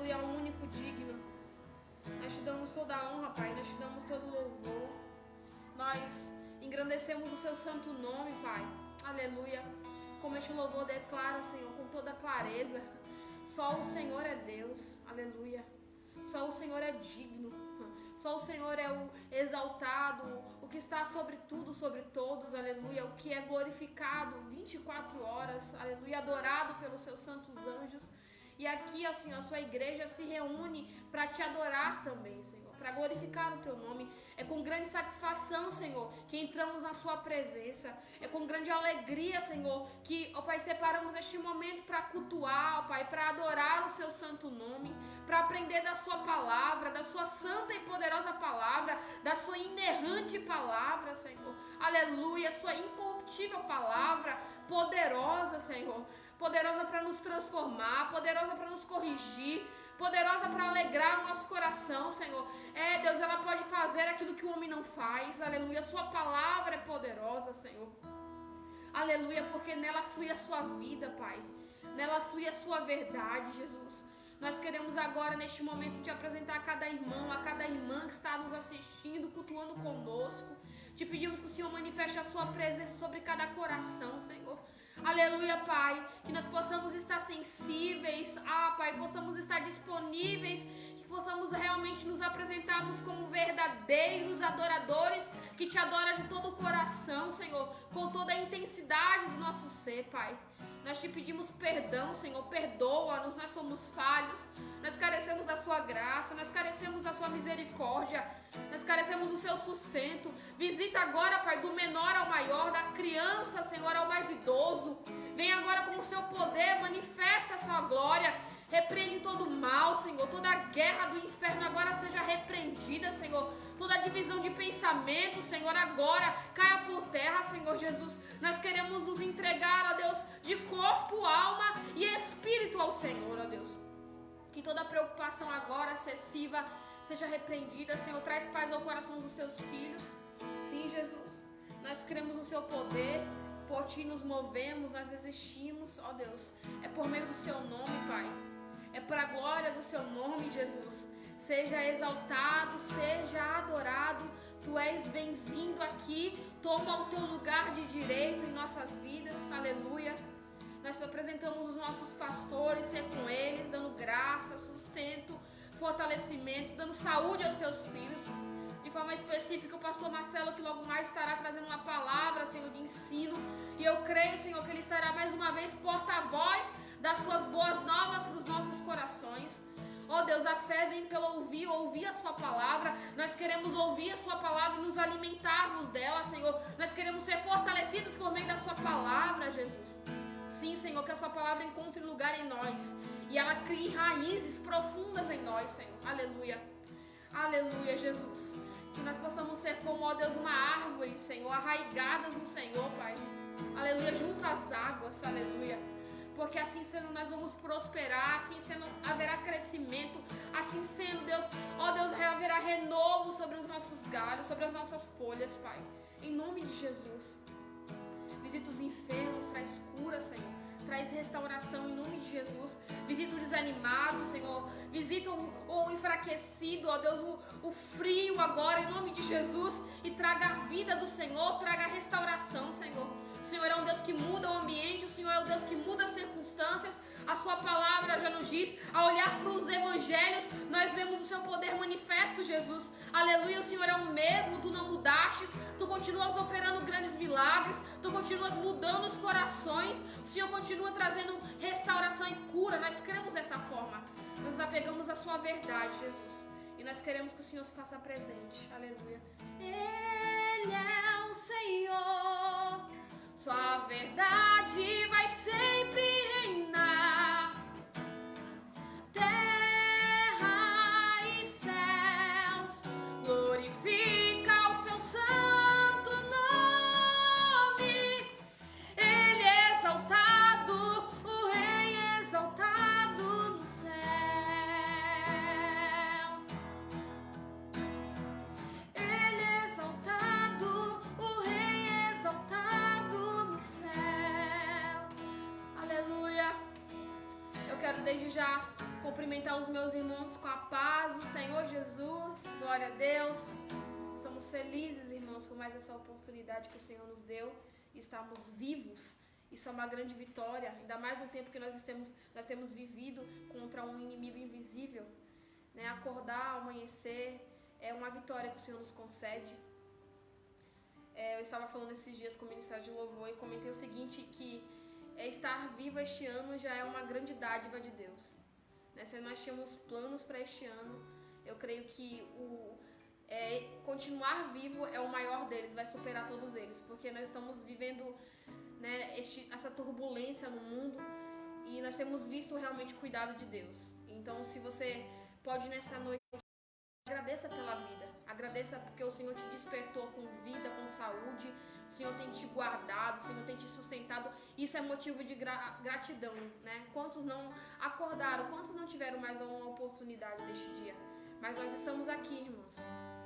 aleluia, ao único digno. Nós te damos toda a honra, Pai, nós te damos todo o louvor. Nós engrandecemos o seu santo nome, Pai, aleluia. Como este louvor declara, Senhor, com toda clareza, só o Senhor é Deus, aleluia. Só o Senhor é digno, só o Senhor é o exaltado, o que está sobre tudo, sobre todos, aleluia. O que é glorificado 24 horas, aleluia, adorado pelos seus santos anjos. E aqui, Senhor, a sua igreja se reúne para te adorar também, Senhor, para glorificar o teu nome. É com grande satisfação, Senhor, que entramos na sua presença. É com grande alegria, Senhor, que, ó Pai, separamos este momento para cultuar, ó Pai, para adorar o seu santo nome, para aprender da sua palavra, da sua santa e poderosa palavra, da sua inerrante palavra, Senhor. Aleluia, sua incorruptível palavra, poderosa, Senhor. Poderosa para nos transformar, poderosa para nos corrigir, poderosa para alegrar o nosso coração, Senhor. Deus, ela pode fazer aquilo que o homem não faz, aleluia. Sua palavra é poderosa, Senhor. Aleluia, porque nela flui a sua vida, Pai. Nela flui a sua verdade, Jesus. Nós queremos agora, neste momento, te apresentar a cada irmão, a cada irmã que está nos assistindo, cultuando conosco. Te pedimos que o Senhor manifeste a sua presença sobre cada coração, Senhor. Aleluia, Pai, que nós possamos estar sensíveis, Pai, possamos estar disponíveis, que possamos realmente nos apresentarmos como verdadeiros adoradores, que te adoram de todo o coração, Senhor, com toda a intensidade do nosso ser, Pai. Nós te pedimos perdão, Senhor, perdoa-nos, nós somos falhos, nós carecemos da sua graça, nós carecemos da sua misericórdia, nós carecemos do seu sustento. Visita agora, Pai, do menor ao maior, da criança, Senhor, ao mais idoso. Vem agora com o seu poder, manifesta a sua glória. Repreende todo o mal, Senhor. Toda a guerra do inferno agora seja repreendida, Senhor. Toda a divisão de pensamento, Senhor, agora caia por terra, Senhor Jesus. Nós queremos nos entregar, ó Deus, de corpo, alma e espírito ao Senhor, ó Deus. Que toda preocupação agora excessiva seja repreendida, Senhor. Traz paz ao coração dos teus filhos. Sim, Jesus. Nós cremos no seu poder. Por ti nos movemos, nós existimos, ó Deus. É por meio do seu nome, Pai. É para a glória do seu nome, Jesus. Seja exaltado, seja adorado. Tu és bem-vindo aqui. Toma o teu lugar de direito em nossas vidas. Aleluia. Nós apresentamos os nossos pastores, ser com eles, dando graça, sustento, fortalecimento, dando saúde aos teus filhos. De forma específica, o pastor Marcelo, que logo mais estará trazendo uma palavra, Senhor, de ensino. E eu creio, Senhor, que ele estará mais uma vez porta-voz das suas boas novas para os nossos corações. Ó Deus, a fé vem pelo ouvir a sua palavra. Nós queremos ouvir a sua palavra e nos alimentarmos dela, Senhor. Nós queremos ser fortalecidos por meio da sua palavra, Jesus. Sim, Senhor, que a sua palavra encontre lugar em nós e ela crie raízes profundas em nós, Senhor. Aleluia. Aleluia, Jesus. Que nós possamos ser como, ó Deus, uma árvore, Senhor, arraigadas no Senhor, Pai. Aleluia, junto às águas, aleluia. Porque assim sendo nós vamos prosperar, assim sendo haverá crescimento, assim sendo, Deus, ó Deus, haverá renovo sobre os nossos galhos, sobre as nossas folhas, Pai. Em nome de Jesus. Visita os enfermos, traz cura, Senhor. Traz restauração em nome de Jesus. Visita o desanimado, Senhor. Visita o enfraquecido, ó Deus, o frio agora, em nome de Jesus. E traga a vida do Senhor, traga a restauração, Senhor. O Senhor é um Deus que muda o ambiente, o Senhor é um Deus que muda as circunstâncias. A sua palavra já nos diz, ao olhar para os evangelhos, nós vemos o seu poder manifesto, Jesus. Aleluia, o Senhor é o mesmo, tu não mudastes, tu continuas operando grandes milagres, tu continuas mudando os corações, o Senhor continua trazendo restauração e cura. Nós cremos dessa forma, nós apegamos à sua verdade, Jesus, e nós queremos que o Senhor se faça presente. Aleluia. Ele é o Senhor, sua verdade vai sempre reinar. Terra e céus, glorifica o seu santo nome. Ele é exaltado, o Rei é exaltado no céu. Ele é exaltado, o Rei é exaltado no céu. Aleluia. Eu quero desde já cumprimentar os meus irmãos com a paz do Senhor Jesus. Glória a Deus. Somos felizes, irmãos, com mais essa oportunidade que o Senhor nos deu e estarmos vivos. Isso é uma grande vitória, ainda mais no tempo que nós temos vivido contra um inimigo invisível. Né? Acordar, amanhecer, é uma vitória que o Senhor nos concede. Eu estava falando esses dias com o Ministério de Louvor e comentei o seguinte, que estar vivo este ano já é uma grande dádiva de Deus. Né? Se nós tínhamos planos para este ano, eu creio que continuar vivo é o maior deles, vai superar todos eles, porque nós estamos vivendo, né, essa turbulência no mundo e nós temos visto realmente o cuidado de Deus. Então, se você pode nessa noite, agradeça pela vida, agradeça porque o Senhor te despertou com vida, com saúde, o Senhor tem te guardado, o Senhor tem te sustentado, isso é motivo de gratidão, né? Quantos não acordaram, quantos não tiveram mais uma oportunidade neste dia? Mas nós estamos aqui, irmãos,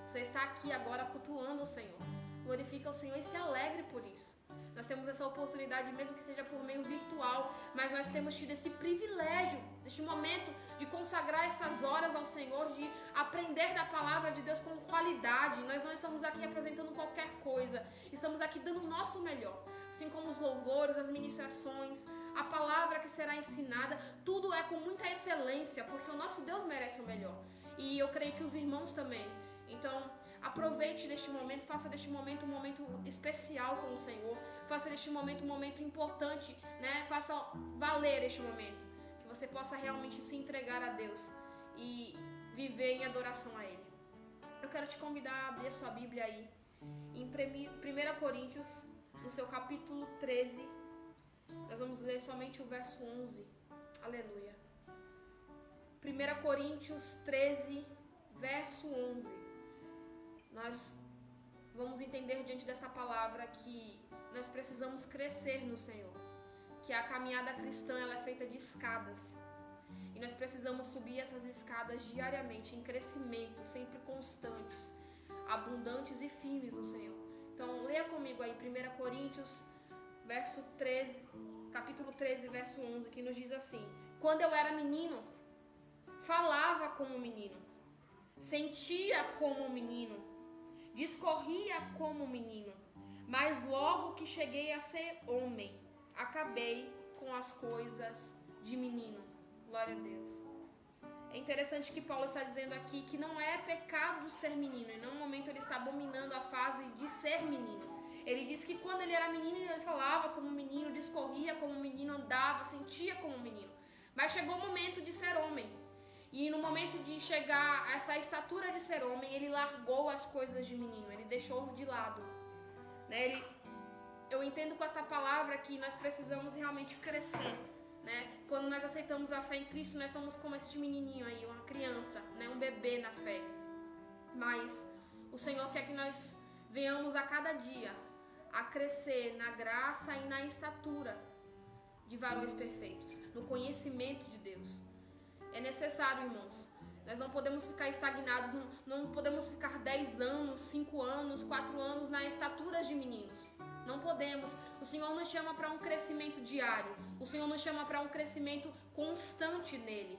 você está aqui agora cultuando o Senhor, glorifica o Senhor e se alegre por isso. Nós temos essa oportunidade, mesmo que seja por meio virtual, mas nós temos tido esse privilégio, neste momento, de consagrar essas horas ao Senhor, de aprender da palavra de Deus com qualidade. Nós não estamos aqui apresentando qualquer coisa, estamos aqui dando o nosso melhor. Assim como os louvores, as ministrações, a palavra que será ensinada, tudo é com muita excelência, porque o nosso Deus merece o melhor. E eu creio que os irmãos também. Então, aproveite deste momento, faça deste momento um momento especial com o Senhor, faça deste momento um momento importante, né? Faça valer este momento, que você possa realmente se entregar a Deus e viver em adoração a Ele. Eu quero te convidar a abrir a sua Bíblia aí, em 1 Coríntios, no seu capítulo 13, nós vamos ler somente o verso 11, aleluia. 1 Coríntios 13, verso 11. Nós vamos entender diante dessa palavra que nós precisamos crescer no Senhor, que a caminhada cristã ela é feita de escadas e nós precisamos subir essas escadas diariamente em crescimento, sempre constantes, abundantes e firmes no Senhor. Então leia comigo aí 1 Coríntios capítulo 13, verso 11, que nos diz assim: quando eu era menino, falava como um menino, sentia como um menino, discorria como um menino, mas logo que cheguei a ser homem, acabei com as coisas de menino. Glória a Deus. É interessante que Paulo está dizendo aqui que não é pecado ser menino, e no momento ele está abominando a fase de ser menino. Ele diz que quando ele era menino, ele falava como um menino, discorria como um menino, andava, sentia como um menino. Mas chegou o momento de ser homem. E no momento de chegar a essa estatura de ser homem, ele largou as coisas de menino, ele deixou de lado. Né? Eu entendo com essa palavra que nós precisamos realmente crescer. Né? Quando nós aceitamos a fé em Cristo, nós somos como esse menininho aí, uma criança, né? Um bebê na fé. Mas o Senhor quer que nós venhamos a cada dia a crescer na graça e na estatura de varões perfeitos, no conhecimento de Deus. É necessário, irmãos. Nós não podemos ficar estagnados, não podemos ficar 10 anos, 5 anos, 4 anos na estatura de meninos. Não podemos. O Senhor nos chama para um crescimento diário. O Senhor nos chama para um crescimento constante nele.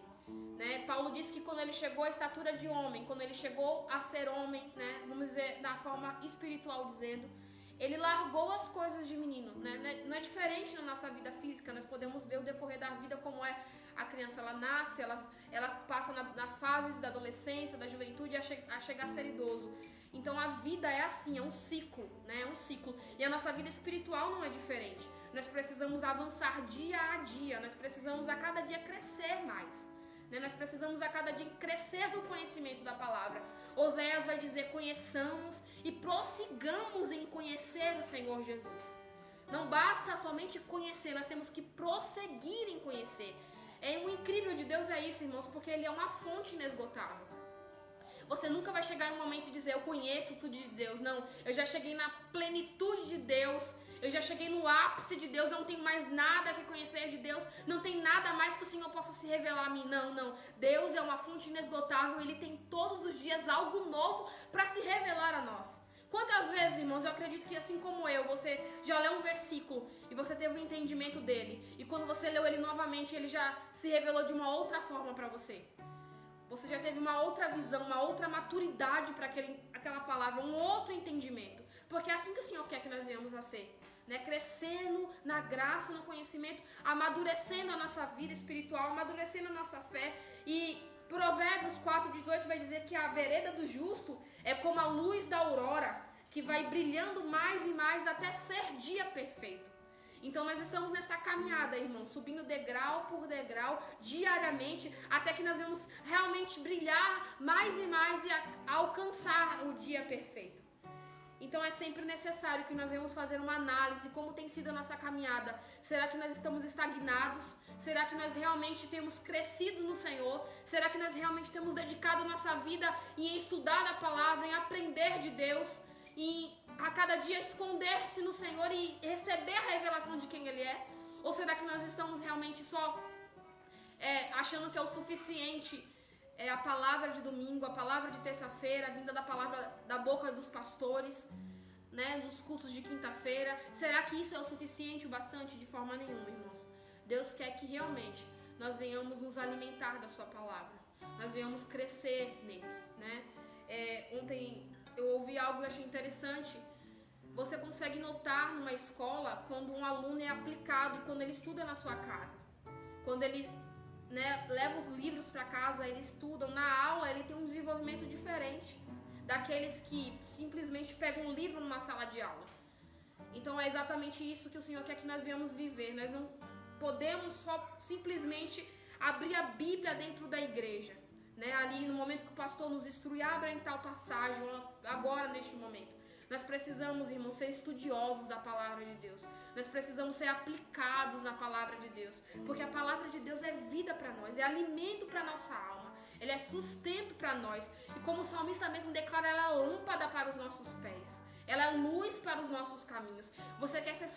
Né? Paulo disse que quando ele chegou à estatura de homem, quando ele chegou a ser homem, né? Vamos dizer, na forma espiritual dizendo, ele largou as coisas de menino. Né? Não é diferente na nossa vida física. Nós podemos ver o decorrer da vida como é. A criança, ela nasce, ela passa nas fases da adolescência, da juventude, a chegar a ser idoso. Então a vida é assim, é um ciclo, né? É um ciclo. E a nossa vida espiritual não é diferente. Nós precisamos avançar dia a dia, nós precisamos a cada dia crescer mais. Né? Nós precisamos a cada dia crescer no conhecimento da palavra. Oséias vai dizer, conheçamos e prossigamos em conhecer o Senhor Jesus. Não basta somente conhecer, nós temos que prosseguir em conhecer. O incrível de Deus é isso, irmãos, porque Ele é uma fonte inesgotável. Você nunca vai chegar em um momento e dizer, eu conheço tudo de Deus. Não, eu já cheguei na plenitude de Deus, eu já cheguei no ápice de Deus, não tenho mais nada que conhecer de Deus, não tem nada mais que o Senhor possa se revelar a mim. Não, não. Deus é uma fonte inesgotável, Ele tem todos os dias algo novo para se revelar a nós. Quantas vezes, irmãos, eu acredito que assim como eu, você já leu um versículo e você teve um entendimento dele, e quando você leu ele novamente, ele já se revelou de uma outra forma para você. Você já teve uma outra visão, uma outra maturidade para aquela palavra, um outro entendimento. Porque é assim que o Senhor quer que nós venhamos a ser. Né? Crescendo na graça, no conhecimento, amadurecendo a nossa vida espiritual, amadurecendo a nossa fé. E Provérbios 4,18 vai dizer que a vereda do justo é como a luz da aurora, que vai brilhando mais e mais até ser dia perfeito. Então nós estamos nessa caminhada, irmão, subindo degrau por degrau, diariamente, até que nós vamos realmente brilhar mais e mais e alcançar o dia perfeito. Então é sempre necessário que nós venhamos fazer uma análise, como tem sido a nossa caminhada. Será que nós estamos estagnados? Será que nós realmente temos crescido no Senhor? Será que nós realmente temos dedicado nossa vida em estudar a palavra, em aprender de Deus, em a cada dia esconder-se no Senhor e receber a revelação de quem Ele é? Ou será que nós estamos realmente só achando que é o suficiente a palavra de domingo, a palavra de terça-feira, a vinda da palavra da boca dos pastores, né, dos cultos de quinta-feira? Será que isso é o suficiente, o bastante? De forma nenhuma, irmãos. Deus quer que realmente nós venhamos nos alimentar da sua palavra, nós venhamos crescer nele, né? Ontem eu ouvi algo e achei interessante. Você consegue notar numa escola quando um aluno é aplicado e quando ele estuda na sua casa. Quando ele, né, leva os livros para casa, eles estudam. Na aula ele tem um desenvolvimento diferente daqueles que simplesmente pegam um livro numa sala de aula. Então é exatamente isso que o Senhor quer que nós venhamos viver. Nós não podemos só simplesmente abrir a Bíblia dentro da igreja, né? Ali no momento que o pastor nos instrui, abra em tal passagem, agora neste momento. Nós precisamos, irmãos, ser estudiosos da palavra de Deus. Nós precisamos ser aplicados na palavra de Deus, porque a palavra de Deus é vida para nós, é alimento para nossa alma, ele é sustento para nós. E como o salmista mesmo declara, ela é lâmpada para os nossos pés, ela é luz para os nossos caminhos. Você quer ser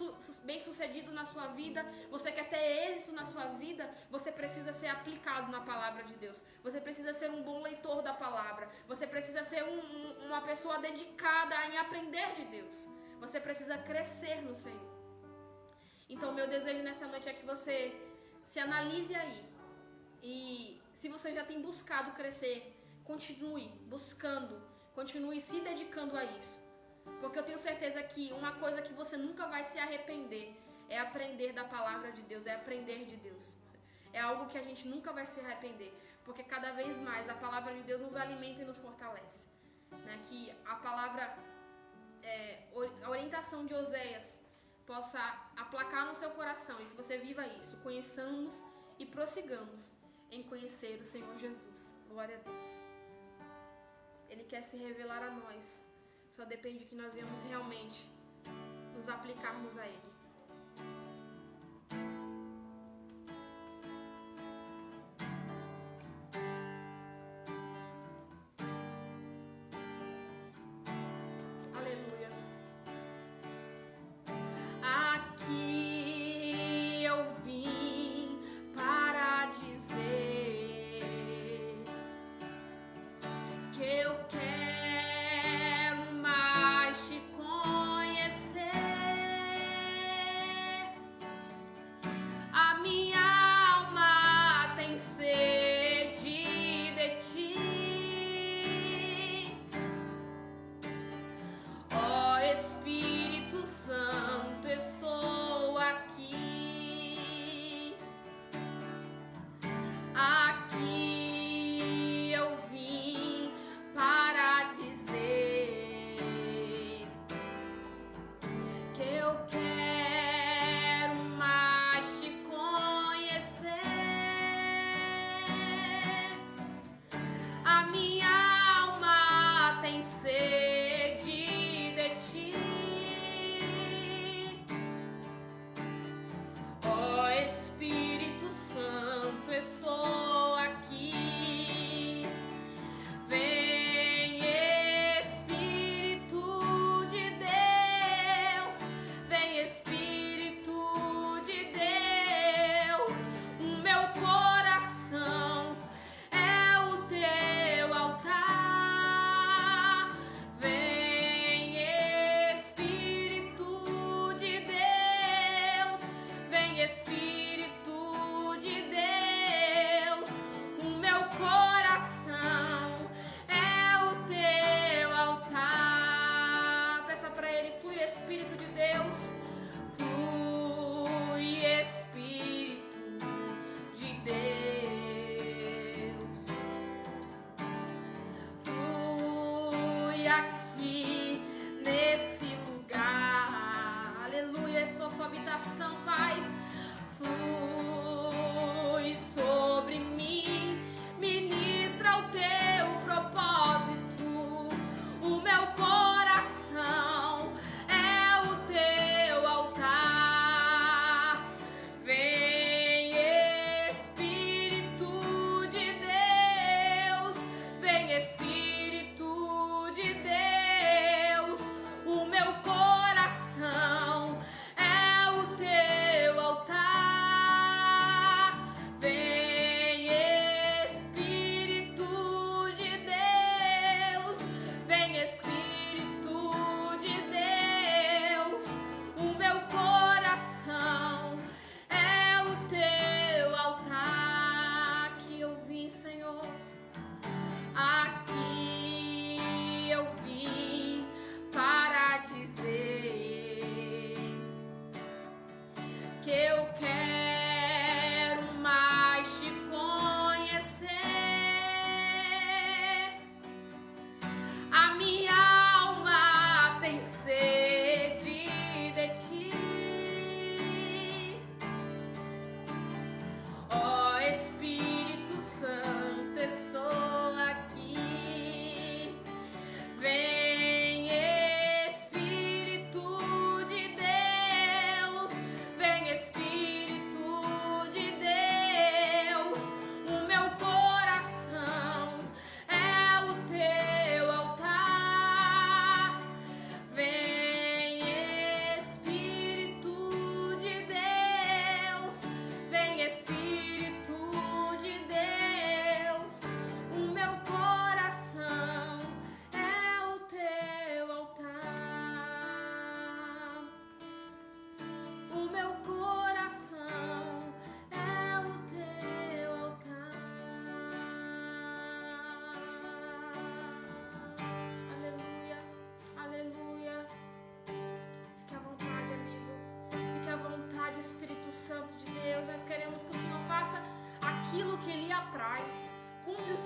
bem sucedido na sua vida? Você quer ter êxito na sua vida? Você precisa ser aplicado na palavra de Deus. Você precisa ser um bom leitor da palavra. Você precisa ser uma pessoa dedicada em aprender de Deus. Você precisa crescer no Senhor. Então meu desejo nessa noite é que você se analise aí. E se você já tem buscado crescer, continue buscando, continue se dedicando a isso. Porque eu tenho certeza que uma coisa que você nunca vai se arrepender é aprender da palavra de Deus, é aprender de Deus. É algo que a gente nunca vai se arrepender, porque cada vez mais a palavra de Deus nos alimenta e nos fortalece. Né? Que a palavra, a orientação de Oséias possa aplacar no seu coração e que você viva isso. Conheçamos e prossigamos em conhecer o Senhor Jesus. Glória a Deus. Ele quer se revelar a nós. Só depende que nós venhamos realmente nos aplicarmos a Ele. Aleluia. Aqui eu vim para dizer que eu quero mais te conhecer.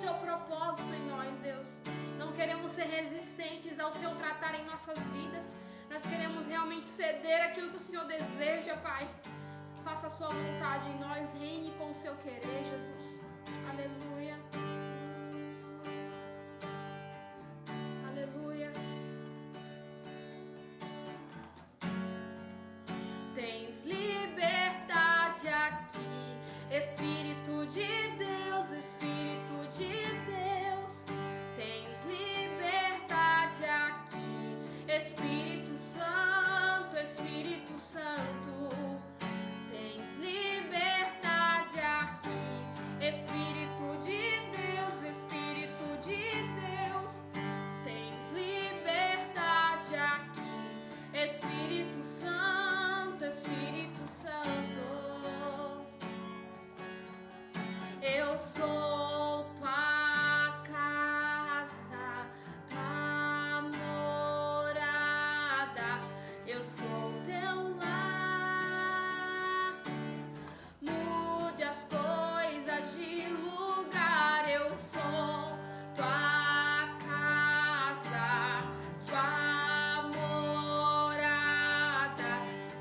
seu propósito em nós, Deus. Não queremos ser resistentes ao seu tratar em nossas vidas. Nós queremos realmente ceder aquilo que o Senhor deseja, Pai. Faça a sua vontade em nós, reine com o seu querer, Jesus. Aleluia. Aleluia. Tens liberdade aqui, Espírito de Deus, Espírito de Deus. Tens liberdade aqui, Espírito Santo, Espírito Santo. Tens liberdade aqui, Espírito de Deus, Espírito de Deus. Tens liberdade aqui, Espírito Santo, Espírito Santo. Eu sou tua casa, tua morada. Eu sou teu lar. Mude as coisas de lugar. Eu sou tua casa, sua morada.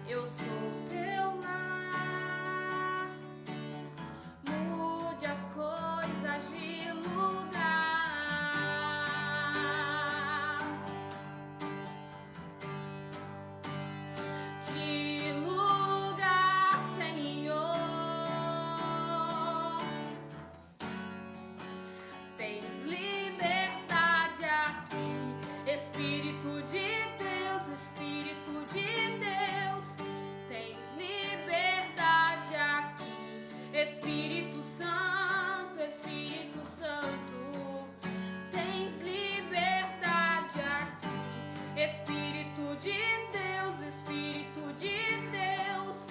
Eu sou teu lar. Mude as coisas de lugar. De lugar, Senhor. Tens liberdade aqui, Espírito de Deus, Espírito de Deus. Tens liberdade aqui, Espírito Santo, Espírito Santo. Tens liberdade aqui, Espírito de Deus, Espírito de Deus.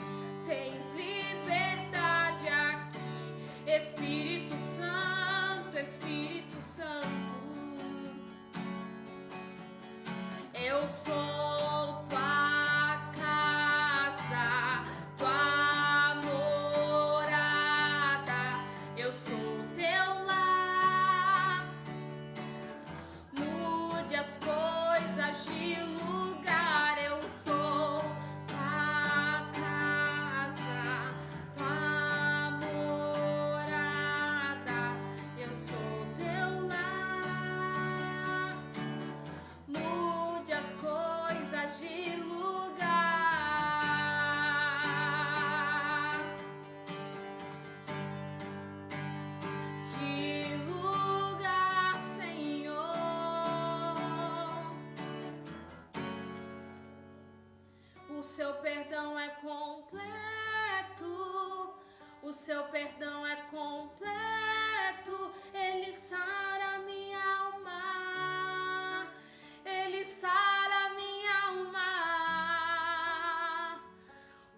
Tens liberdade aqui, Espírito Santo, Espírito Santo. Eu sou tua casa, tua morada. Eu sou teu lar. Mude as coisas de lugar. Eu sou tua casa, tua morada. Eu sou teu lar. Mude as coisas de lugar. De lugar, Senhor. O seu perdão é completo. O seu perdão é completo. Ele sara minha alma. Ele sara minha alma.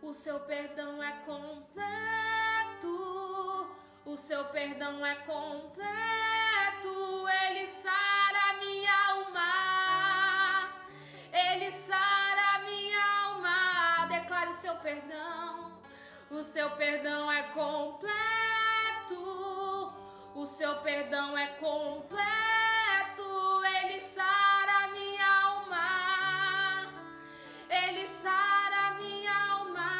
O seu perdão é completo. O seu perdão é completo. Ele sara minha alma. Ele sara minha alma. Declare o seu perdão. O seu perdão é completo. O seu perdão é completo. Ele sara minha alma. Ele sara minha alma.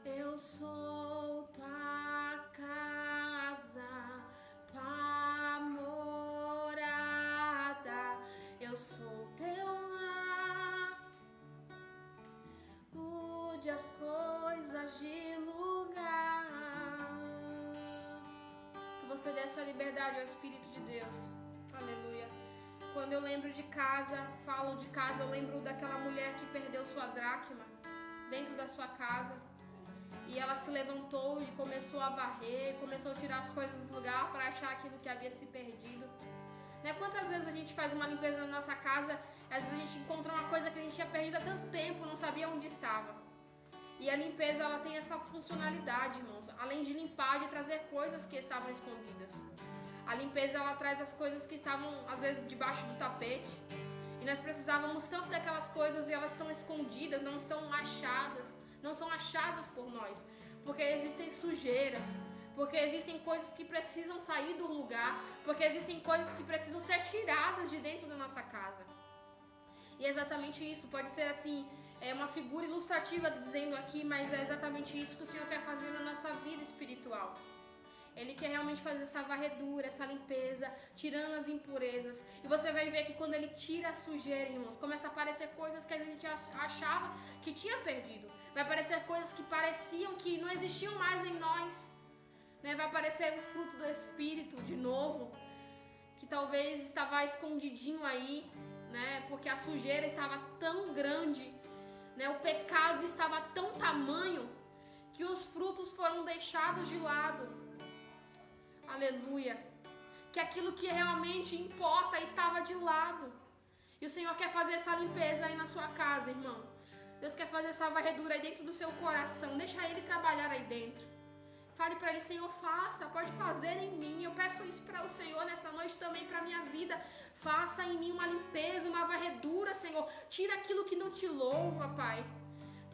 Eu sou tua casa, tua morada. Eu sou teu lar. Mude as coisas de lugar. Que você dê essa liberdade ao Espírito de Deus. Aleluia. Quando eu lembro de casa, falo de casa, eu lembro daquela mulher que perdeu sua dracma dentro da sua casa. E ela se levantou e começou a varrer, começou a tirar as coisas do lugar para achar aquilo que havia se perdido. Né? Quantas vezes a gente faz uma limpeza na nossa casa, às vezes a gente encontra uma coisa que a gente tinha perdido há tanto tempo, não sabia onde estava. E a limpeza, ela tem essa funcionalidade, irmãos, além de limpar, de trazer coisas que estavam escondidas. A limpeza, ela traz as coisas que estavam, às vezes, debaixo do tapete. E nós precisávamos tanto daquelas coisas e elas estão escondidas, não estão achadas, não são achadas por nós. Porque existem sujeiras, porque existem coisas que precisam sair do lugar, porque existem coisas que precisam ser tiradas de dentro da nossa casa. E é exatamente isso, pode ser assim, uma figura ilustrativa dizendo aqui, mas é exatamente isso que o Senhor quer fazer na nossa vida espiritual. Ele quer realmente fazer essa varredura, essa limpeza, tirando as impurezas. E você vai ver que quando Ele tira a sujeira, irmãos, começa a aparecer coisas que a gente achava que tinha perdido. Vai aparecer coisas que pareciam que não existiam mais em nós. Né? Vai aparecer o fruto do Espírito de novo, que talvez estava escondidinho aí, né? Porque a sujeira estava tão grande, né? O pecado estava tão tamanho, que os frutos foram deixados de lado. Aleluia. Que aquilo que realmente importa estava de lado. E o Senhor quer fazer essa limpeza aí na sua casa, irmão. Deus quer fazer essa varredura aí dentro do seu coração. Deixa Ele trabalhar aí dentro. Fale para Ele, Senhor, faça, pode fazer em mim. Eu peço isso para o Senhor nessa noite também para a minha vida. Faça em mim uma limpeza, uma varredura, Senhor. Tira aquilo que não te louva, Pai.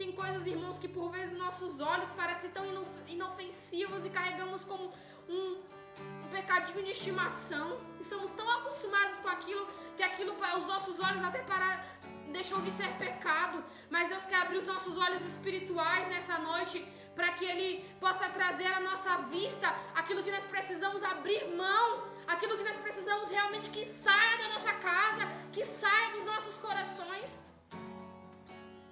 Tem coisas, irmãos, que por vezes nossos olhos parecem tão inofensivos e carregamos como um pecadinho de estimação. Estamos tão acostumados com aquilo, que aquilo para os nossos olhos até deixou de ser pecado. Mas Deus quer abrir os nossos olhos espirituais nessa noite, para que Ele possa trazer à nossa vista aquilo que nós precisamos abrir mão, aquilo que nós precisamos realmente que saia da nossa casa, que saia dos nossos corações.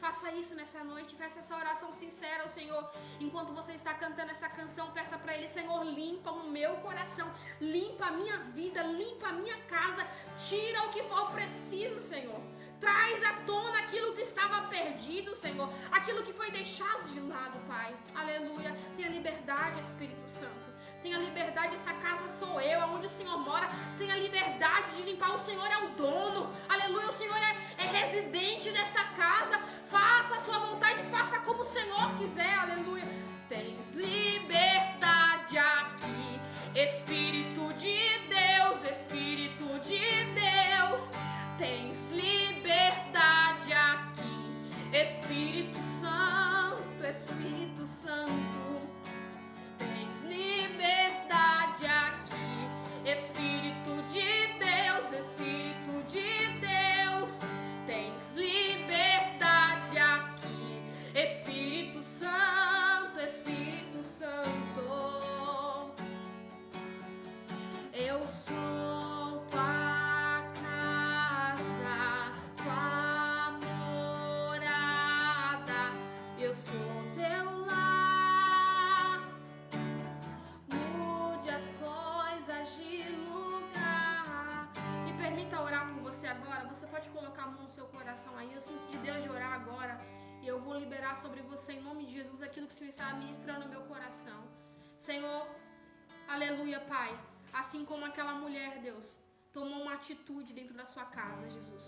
Faça isso nessa noite, faça essa oração sincera ao Senhor. Enquanto você está cantando essa canção, peça para Ele, Senhor, limpa o meu coração, limpa a minha vida, limpa a minha casa, tira o que for preciso, Senhor. Traz à tona aquilo que estava perdido, Senhor, aquilo que foi deixado de lado, Pai. Aleluia. Tenha liberdade, Espírito Santo. Tenha liberdade, essa casa sou eu, aonde o Senhor mora. Tenha liberdade de limpar, o Senhor é o dono. Aleluia, o Senhor é residente desta casa. Faça a sua vontade, faça como o Senhor quiser, aleluia. Tens liberdade aqui, Espírito de Deus, Espírito de Deus. Tens liberdade aqui, Espírito Santo, Espírito Santo. Tens liberdade aqui, Espírito de Deus, Espírito de Deus. Tens liberdade aqui, Espírito Santo, Espírito Santo. Eu sou tua casa, sua morada. Eu sou teu lar. Mude as coisas de lugar. Me permita orar por você agora. Você pode colocar a mão no seu coração aí. Eu sinto de Deus de orar agora. E eu vou liberar sobre você, em nome de Jesus, aquilo que o Senhor está ministrando no meu coração. Senhor, aleluia, Pai. Assim como aquela mulher, Deus, tomou uma atitude dentro da sua casa, Jesus.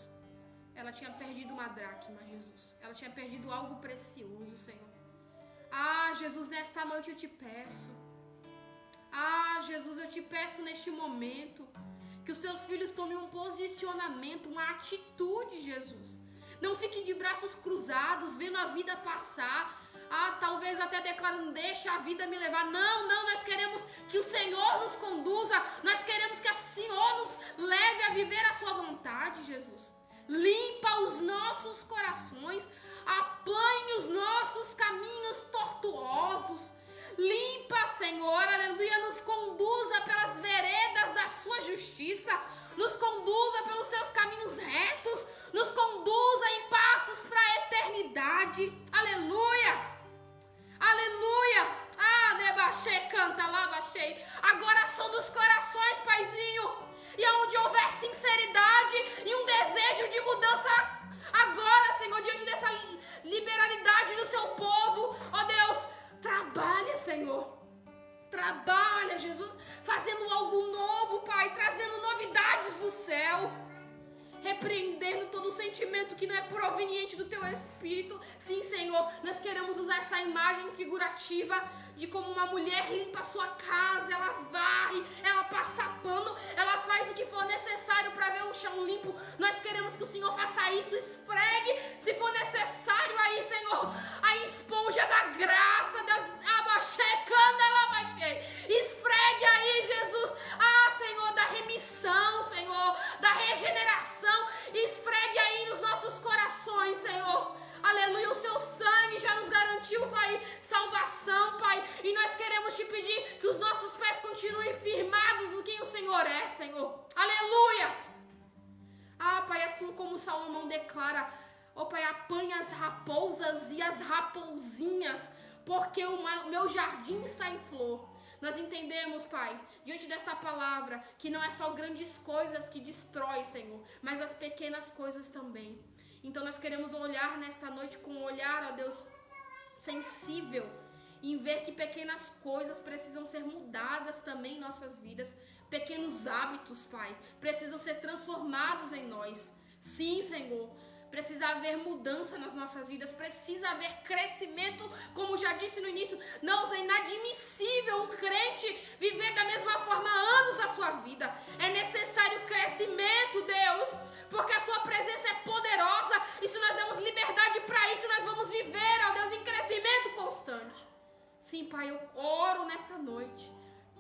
Ela tinha perdido uma dracma, Jesus. Ela tinha perdido algo precioso, Senhor. Ah, Jesus, nesta noite eu te peço. Ah, Jesus, eu te peço neste momento que os teus filhos tomem um posicionamento, uma atitude, Jesus. Não fiquem de braços cruzados, vendo a vida passar. Ah, talvez até declarando, deixa a vida me levar. Não, nós queremos que o Senhor nos conduza. Nós queremos que o Senhor nos leve a viver a sua vontade, Jesus. Limpa os nossos corações, aplane os nossos caminhos tortuosos. Limpa, Senhor, aleluia, nos conduza pelas veredas da sua justiça. Nos conduza pelos seus caminhos retos. Nos conduza em passos para a eternidade. Aleluia. Aleluia. Ah, debaixei, canta lá, baixei. Agora são dos corações, Paizinho. E onde houver sinceridade e um desejo de mudança agora, Senhor, diante dessa liberalidade do seu povo, ó Deus, trabalha, Senhor. Trabalha, Jesus, fazendo algo novo, Pai, trazendo novidades do céu. Repreendendo todo sentimento que não é proveniente do Teu Espírito. Sim, Senhor, nós queremos usar essa imagem figurativa de como uma mulher limpa a sua casa, ela varre, ela passa pano, ela faz o que for necessário para ver o chão limpo. Nós queremos que o Senhor faça isso, esfregue, se for necessário aí, Senhor, a esponja da graça, das abaixecando, ela baixei. declara, ó Pai, apanha as raposas e as raposinhas, porque o meu jardim está em flor. Nós entendemos, Pai, diante desta palavra, que não é só grandes coisas que destrói, Senhor, mas as pequenas coisas também. Então nós queremos olhar nesta noite com um olhar, ó Deus, sensível, em ver que pequenas coisas precisam ser mudadas também em nossas vidas. Pequenos hábitos, Pai, precisam ser transformados em nós. Sim, Senhor, precisa haver mudança nas nossas vidas, precisa haver crescimento, como já disse no início. Não, é inadmissível um crente viver da mesma forma anos da sua vida. É necessário crescimento, Deus, porque a sua presença é poderosa, e se nós damos liberdade para isso, nós vamos viver, ó Deus, em crescimento constante. Sim, Pai, eu oro nesta noite,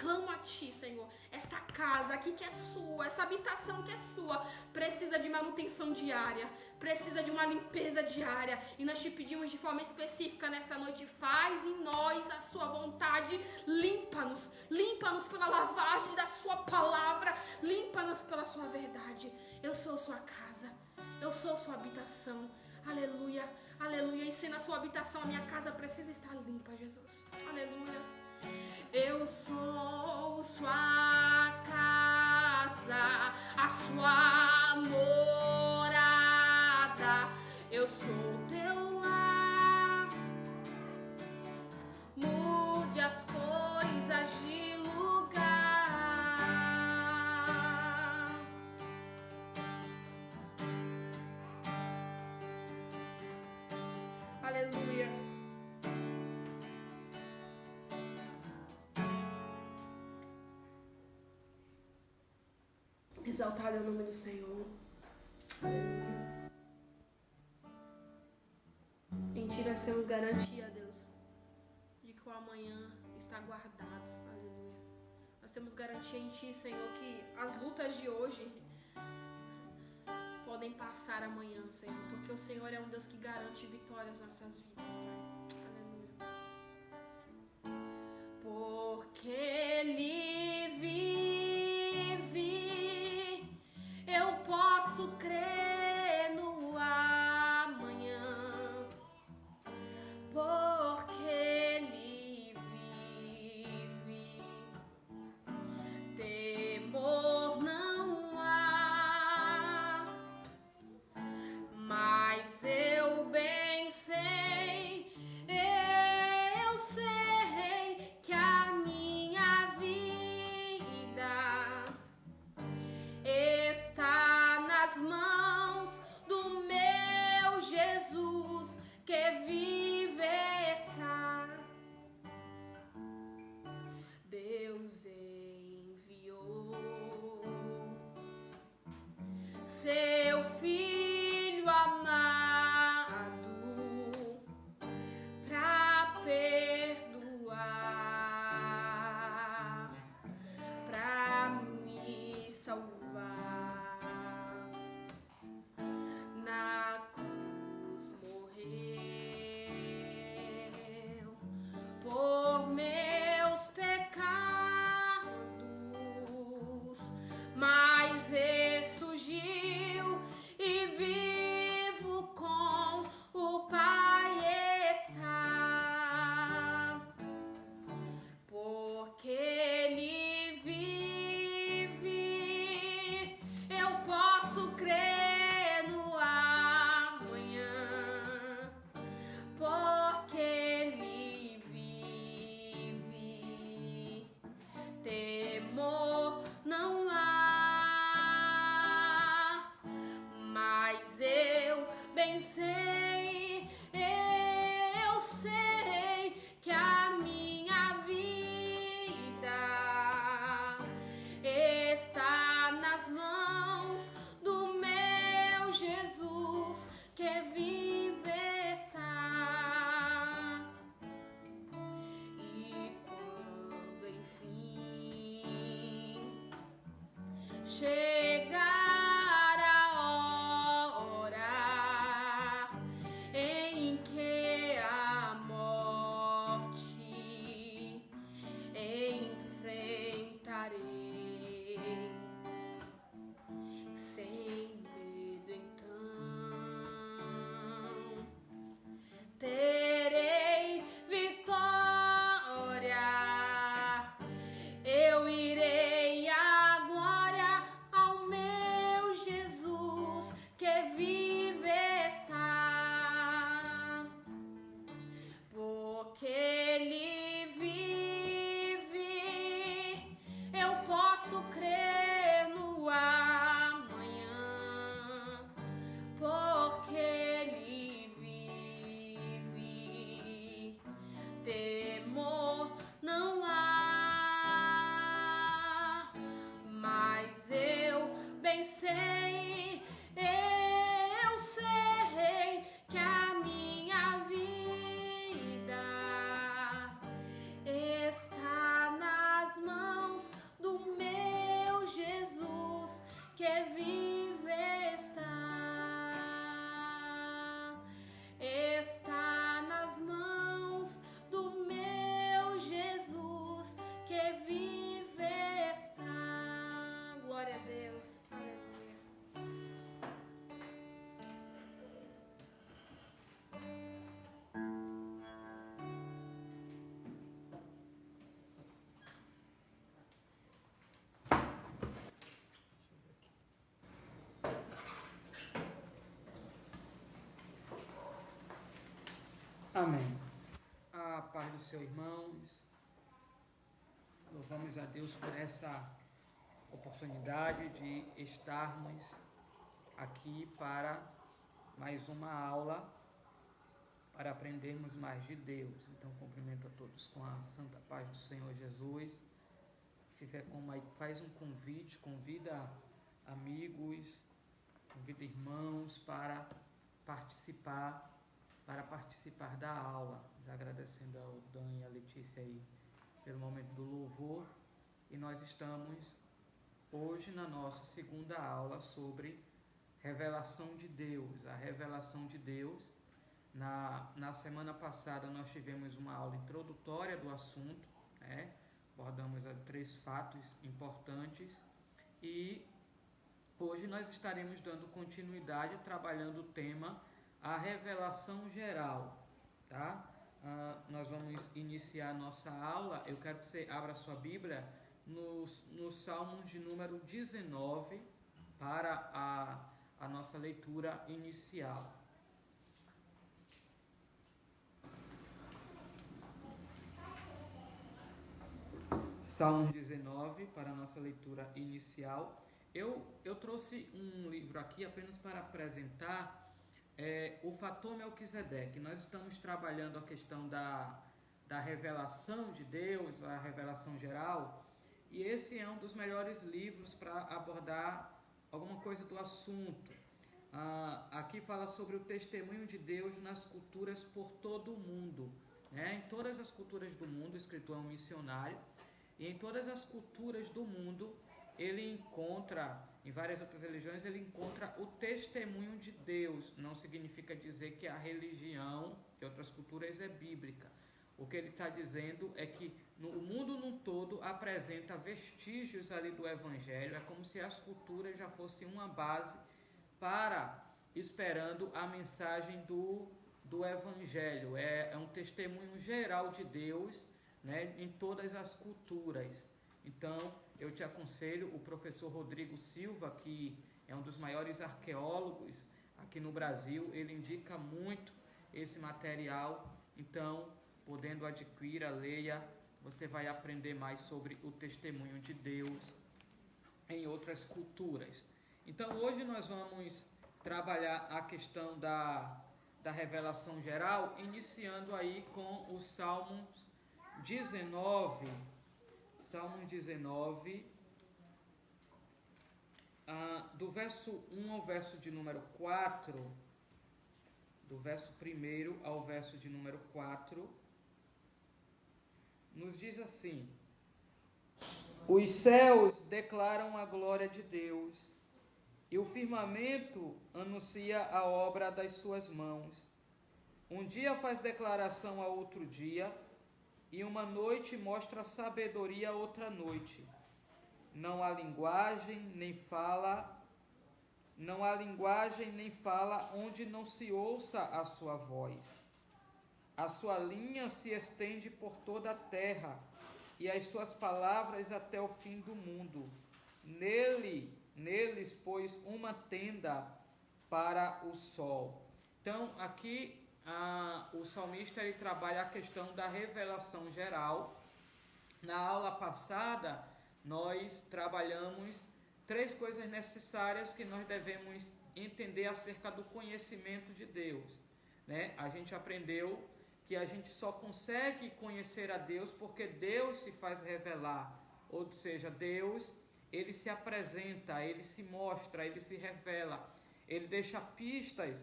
clamo a Ti, Senhor. Esta casa aqui que é sua, essa habitação que é sua, precisa de manutenção diária, precisa de uma limpeza diária. E nós te pedimos de forma específica nessa noite, faz em nós a sua vontade, limpa-nos pela lavagem da sua palavra, limpa-nos pela sua verdade. Eu sou sua casa, eu sou sua habitação. Aleluia, aleluia. E se na sua habitação a minha casa precisa estar limpa, Jesus. Aleluia. Eu sou sua casa, a sua morada. Eu sou teu lar. Mude as coisas de lugar. Aleluia. Exaltado é o nome do Senhor. Aleluia. Em Ti nós temos garantia, Deus, de que o amanhã está guardado. Aleluia. Nós temos garantia em Ti, Senhor, que as lutas de hoje podem passar amanhã, Senhor, porque o Senhor é um Deus que garante vitória às nossas vidas, Pai. Aleluia. Porque Ele vive, eu posso crer no amanhã. Porque Ele vive, temor não há. Mas eu bem sei, Amém. A paz do Senhor, irmãos. Louvamos a Deus por essa oportunidade de estarmos aqui para mais uma aula, para aprendermos mais de Deus. Então, cumprimento a todos com a santa paz do Senhor Jesus. Se tiver como aí, faz um convite, convida amigos, convida irmãos para participar da aula. Já agradecendo ao Dan e a Letícia aí pelo momento do louvor. E nós estamos hoje na nossa segunda aula sobre revelação de Deus. A revelação de Deus. Na semana passada nós tivemos uma aula introdutória do assunto, né? Abordamos 3 fatos importantes e hoje nós estaremos dando continuidade, trabalhando o tema a revelação geral, tá? Nós vamos iniciar a nossa aula. Eu quero que você abra a sua Bíblia no Salmos de número 19 para a nossa leitura inicial. Salmos 19 para a nossa leitura inicial. Eu trouxe um livro aqui apenas para apresentar o fator Melquisedeque. Nós estamos trabalhando a questão da revelação de Deus, a revelação geral, e esse é um dos melhores livros para abordar alguma coisa do assunto. Aqui fala sobre o testemunho de Deus nas culturas por todo o mundo, né? Em todas as culturas do mundo, o escritor é um missionário, e em todas as culturas do mundo ele encontra, em várias outras religiões, ele encontra o testemunho de Deus. Não significa dizer que a religião de outras culturas é bíblica. O que ele está dizendo é que o mundo num todo apresenta vestígios ali do Evangelho. É como se as culturas já fossem uma base para esperando a mensagem do Evangelho. É um testemunho geral de Deus, né, em todas as culturas. Então, eu te aconselho, o professor Rodrigo Silva, que é um dos maiores arqueólogos aqui no Brasil, ele indica muito esse material. Então, podendo adquirir, leia, você vai aprender mais sobre o testemunho de Deus em outras culturas. Então, hoje nós vamos trabalhar a questão da revelação geral, iniciando aí com o Salmos 19, do verso 1 ao verso de número 4, do verso 1 ao verso de número 4, nos diz assim: os céus declaram a glória de Deus, e o firmamento anuncia a obra das suas mãos. Um dia faz declaração a outro dia, e uma noite mostra sabedoria a outra noite. Não há linguagem nem fala onde não se ouça a sua voz. A sua linha se estende por toda a terra, e as suas palavras até o fim do mundo. Neles pôs uma tenda para o sol. Então, aqui o salmista ele trabalha a questão da revelação geral. Na aula passada, nós trabalhamos 3 coisas necessárias que nós devemos entender acerca do conhecimento de Deus, né? A gente aprendeu que a gente só consegue conhecer a Deus porque Deus se faz revelar, ou seja, Deus, ele se apresenta, ele se mostra, ele se revela, ele deixa pistas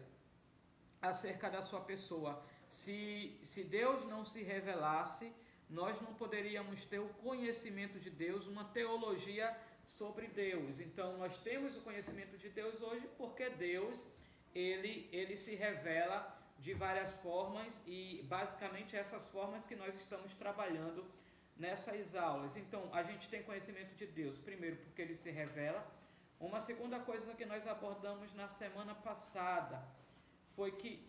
acerca da sua pessoa. Se Deus não se revelasse, nós não poderíamos ter o conhecimento de Deus, uma teologia sobre Deus. Então, nós temos o conhecimento de Deus hoje porque Deus, ele se revela de várias formas, e basicamente essas formas que nós estamos trabalhando nessas aulas. Então, a gente tem conhecimento de Deus, primeiro porque ele se revela. Uma segunda coisa que nós abordamos na semana passada foi que,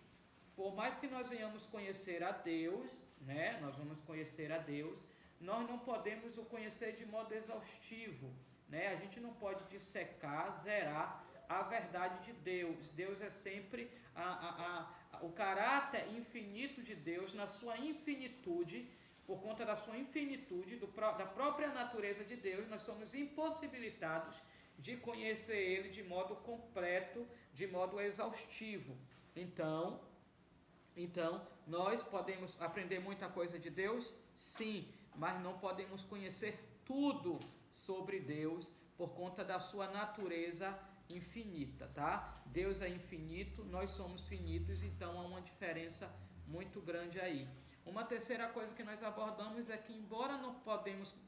por mais que nós venhamos conhecer a Deus, né, nós vamos conhecer a Deus, nós não podemos o conhecer de modo exaustivo, né? A gente não pode dissecar, zerar a verdade de Deus. Deus é sempre o caráter infinito de Deus, na sua infinitude, por conta da sua infinitude, da própria natureza de Deus, nós somos impossibilitados de conhecer Ele de modo completo, de modo exaustivo. Então, nós podemos aprender muita coisa de Deus? Sim, mas não podemos conhecer tudo sobre Deus por conta da sua natureza infinita, tá? Deus é infinito, nós somos finitos, então há uma diferença muito grande aí. Uma terceira coisa que nós abordamos é que, embora não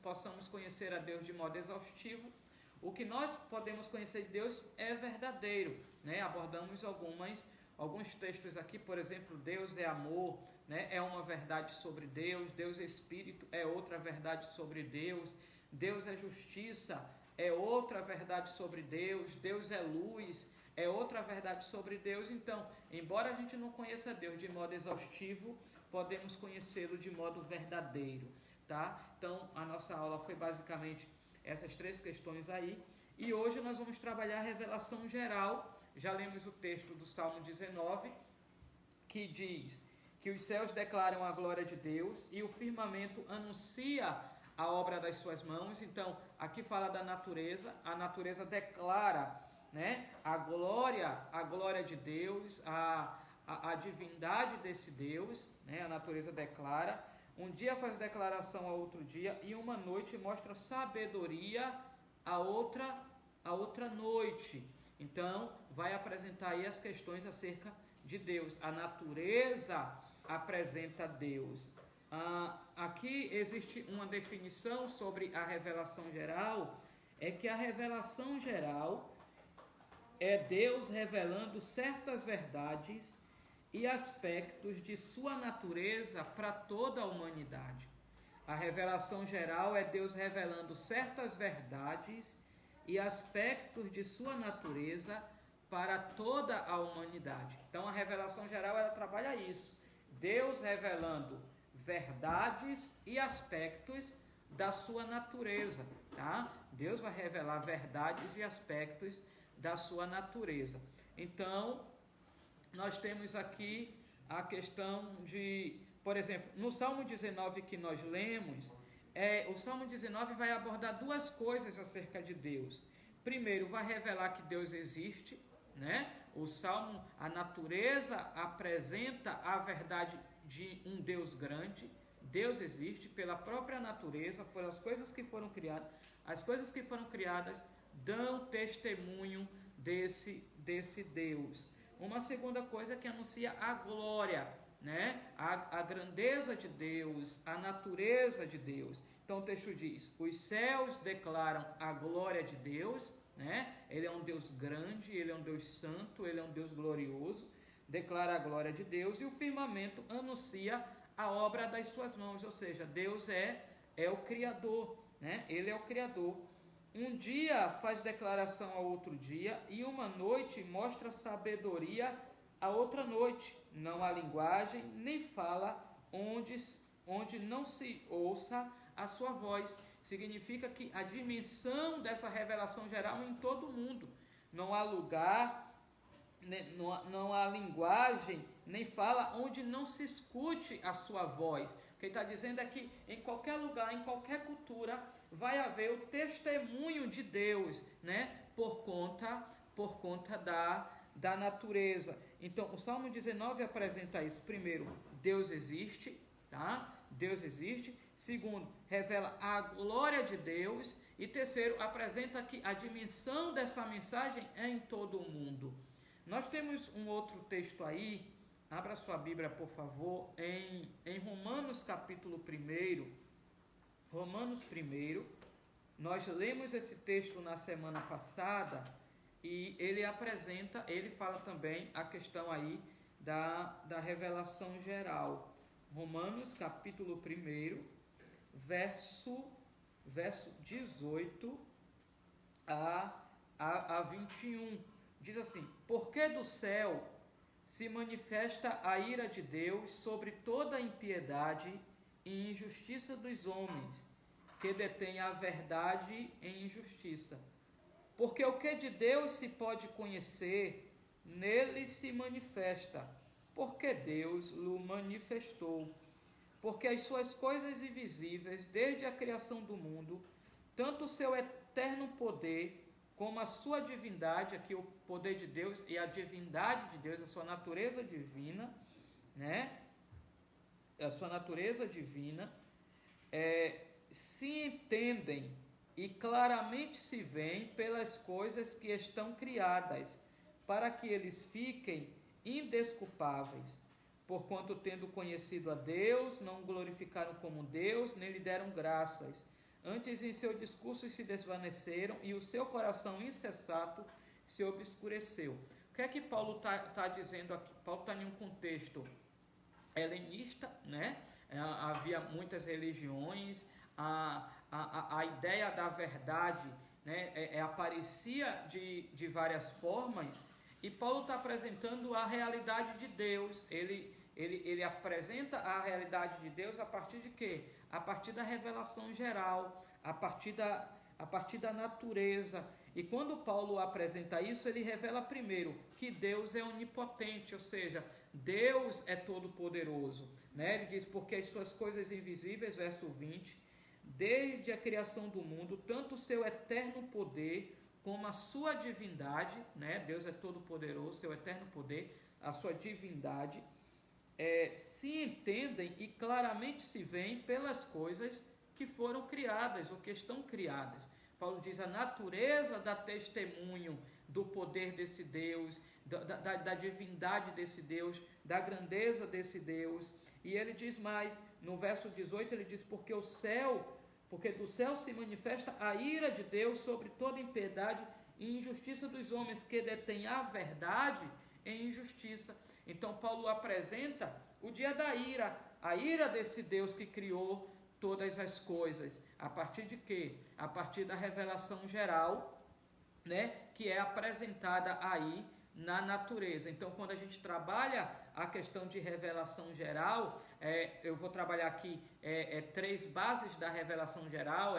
possamos conhecer a Deus de modo exaustivo, o que nós podemos conhecer de Deus é verdadeiro, né? Abordamos alguns textos aqui, por exemplo, Deus é amor, né? É uma verdade sobre Deus. Deus é Espírito, é outra verdade sobre Deus. Deus é justiça, é outra verdade sobre Deus. Deus é luz, é outra verdade sobre Deus. Então, embora a gente não conheça Deus de modo exaustivo, podemos conhecê-lo de modo verdadeiro, tá? Então, a nossa aula foi basicamente essas três questões aí. E hoje nós vamos trabalhar a revelação geral. Já lemos o texto do Salmo 19, que diz que os céus declaram a glória de Deus e o firmamento anuncia a obra das suas mãos. Então, aqui fala da natureza. A natureza declara, né, a glória de Deus, a divindade desse Deus, né? A natureza declara. Um dia faz declaração a outro dia, e uma noite mostra sabedoria a outra noite. Então, vai apresentar aí as questões acerca de Deus. A natureza apresenta Deus. Aqui existe uma definição sobre a revelação geral, é que a revelação geral é Deus revelando certas verdades e aspectos de sua natureza para toda a humanidade. A revelação geral é Deus revelando certas verdades e aspectos de sua natureza para toda a humanidade. Então, a revelação geral, ela trabalha isso. Deus revelando verdades e aspectos da sua natureza, tá? Deus vai revelar verdades e aspectos da sua natureza. Então, nós temos aqui a questão de, por exemplo, no Salmo 19 que nós lemos, o Salmo 19 vai abordar duas coisas acerca de Deus. Primeiro, vai revelar que Deus existe, né? O Salmo, a natureza apresenta a verdade de um Deus grande. Deus existe pela própria natureza, pelas coisas que foram criadas. As coisas que foram criadas dão testemunho desse Deus. Uma segunda coisa que anuncia a glória, né? A grandeza de Deus, a natureza de Deus. Então o texto diz: os céus declaram a glória de Deus, né? Ele é um Deus grande, ele é um Deus santo, ele é um Deus glorioso, declara a glória de Deus, e o firmamento anuncia a obra das suas mãos, ou seja, Deus é o Criador, né? Ele é o Criador. Um dia faz declaração a outro dia, e uma noite mostra sabedoria a outra noite. Não há linguagem, nem fala onde não se ouça a sua voz. Significa que a dimensão dessa revelação geral é em todo o mundo. Não há lugar, não há linguagem, nem fala onde não se escute a sua voz. O que ele está dizendo é que em qualquer lugar, em qualquer cultura, vai haver o testemunho de Deus, né? Por conta da natureza. Então, o Salmo 19 apresenta isso. Primeiro, Deus existe, tá? Deus existe. Segundo, revela a glória de Deus. E terceiro, apresenta que a dimensão dessa mensagem é em todo o mundo. Nós temos um outro texto aí, abra sua Bíblia, por favor, em Romanos capítulo 1. Romanos 1, nós lemos esse texto na semana passada, e ele fala também a questão aí da revelação geral. Romanos capítulo 1, verso 18 a 21. Diz assim: porque do céu se manifesta a ira de Deus sobre toda a impiedade e injustiça dos homens, que detêm a verdade em injustiça. Porque o que de Deus se pode conhecer, nele se manifesta, porque Deus o manifestou. Porque as suas coisas invisíveis, desde a criação do mundo, tanto o seu eterno poder, como a sua divindade, aqui o poder de Deus e a divindade de Deus, a sua natureza divina, né? A sua natureza divina, se entendem e claramente se veem pelas coisas que estão criadas, para que eles fiquem indesculpáveis, porquanto, tendo conhecido a Deus, não o glorificaram como Deus, nem lhe deram graças. Antes, em seu discurso se desvaneceram e o seu coração insensato se obscureceu. O que é que Paulo está dizendo aqui? Paulo está em um contexto helenista, né? Havia muitas religiões, a ideia da verdade, né, aparecia de várias formas, e Paulo está apresentando a realidade de Deus. Ele apresenta a realidade de Deus a partir de quê? A partir da revelação geral, a partir da natureza. E quando Paulo apresenta isso, ele revela primeiro que Deus é onipotente, ou seja, Deus é todo-poderoso, né? Ele diz, porque as suas coisas invisíveis, verso 20, desde a criação do mundo, tanto o seu eterno poder como a sua divindade, né? Deus é todo-poderoso, seu eterno poder, a sua divindade, se entendem e claramente se veem pelas coisas que foram criadas ou que estão criadas. Paulo diz, a natureza dá testemunho do poder desse Deus, da divindade desse Deus, da grandeza desse Deus. E ele diz mais, no verso 18, ele diz, porque do céu se manifesta a ira de Deus sobre toda impiedade e injustiça dos homens que detêm a verdade em injustiça. Então Paulo apresenta o dia da ira, a ira desse Deus que criou todas as coisas. A partir de quê? A partir da revelação geral, né, que é apresentada aí na natureza. Então, quando a gente trabalha a questão de revelação geral, eu vou trabalhar aqui três bases da revelação geral,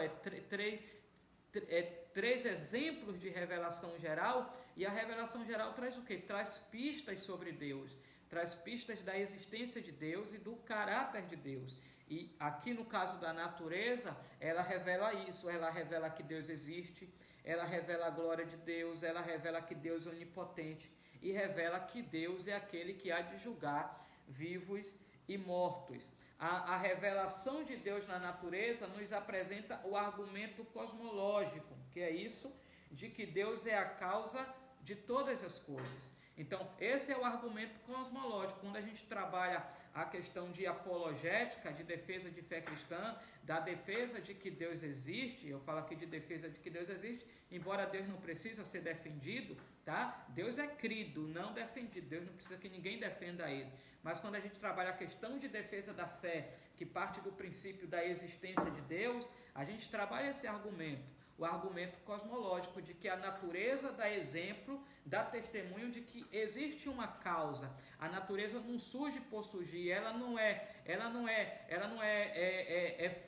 três exemplos de revelação geral, e a revelação geral traz o quê? Traz pistas sobre Deus, traz pistas da existência de Deus e do caráter de Deus. E aqui no caso da natureza, ela revela isso, ela revela que Deus existe, ela revela a glória de Deus, ela revela que Deus é onipotente e revela que Deus é aquele que há de julgar vivos e mortos. A revelação de Deus na natureza nos apresenta o argumento cosmológico, que é isso, de que Deus é a causa de todas as coisas. Então, esse é o argumento cosmológico. Quando a gente trabalha a questão de apologética, de defesa de fé cristã, da defesa de que Deus existe, eu falo aqui de defesa de que Deus existe, embora Deus não precisa ser defendido, tá? Deus é crido, não defendido. Deus não precisa que ninguém defenda ele. Mas quando a gente trabalha a questão de defesa da fé, que parte do princípio da existência de Deus, a gente trabalha esse argumento. O argumento cosmológico de que a natureza dá exemplo, dá testemunho de que existe uma causa. A natureza não surge por surgir, ela não é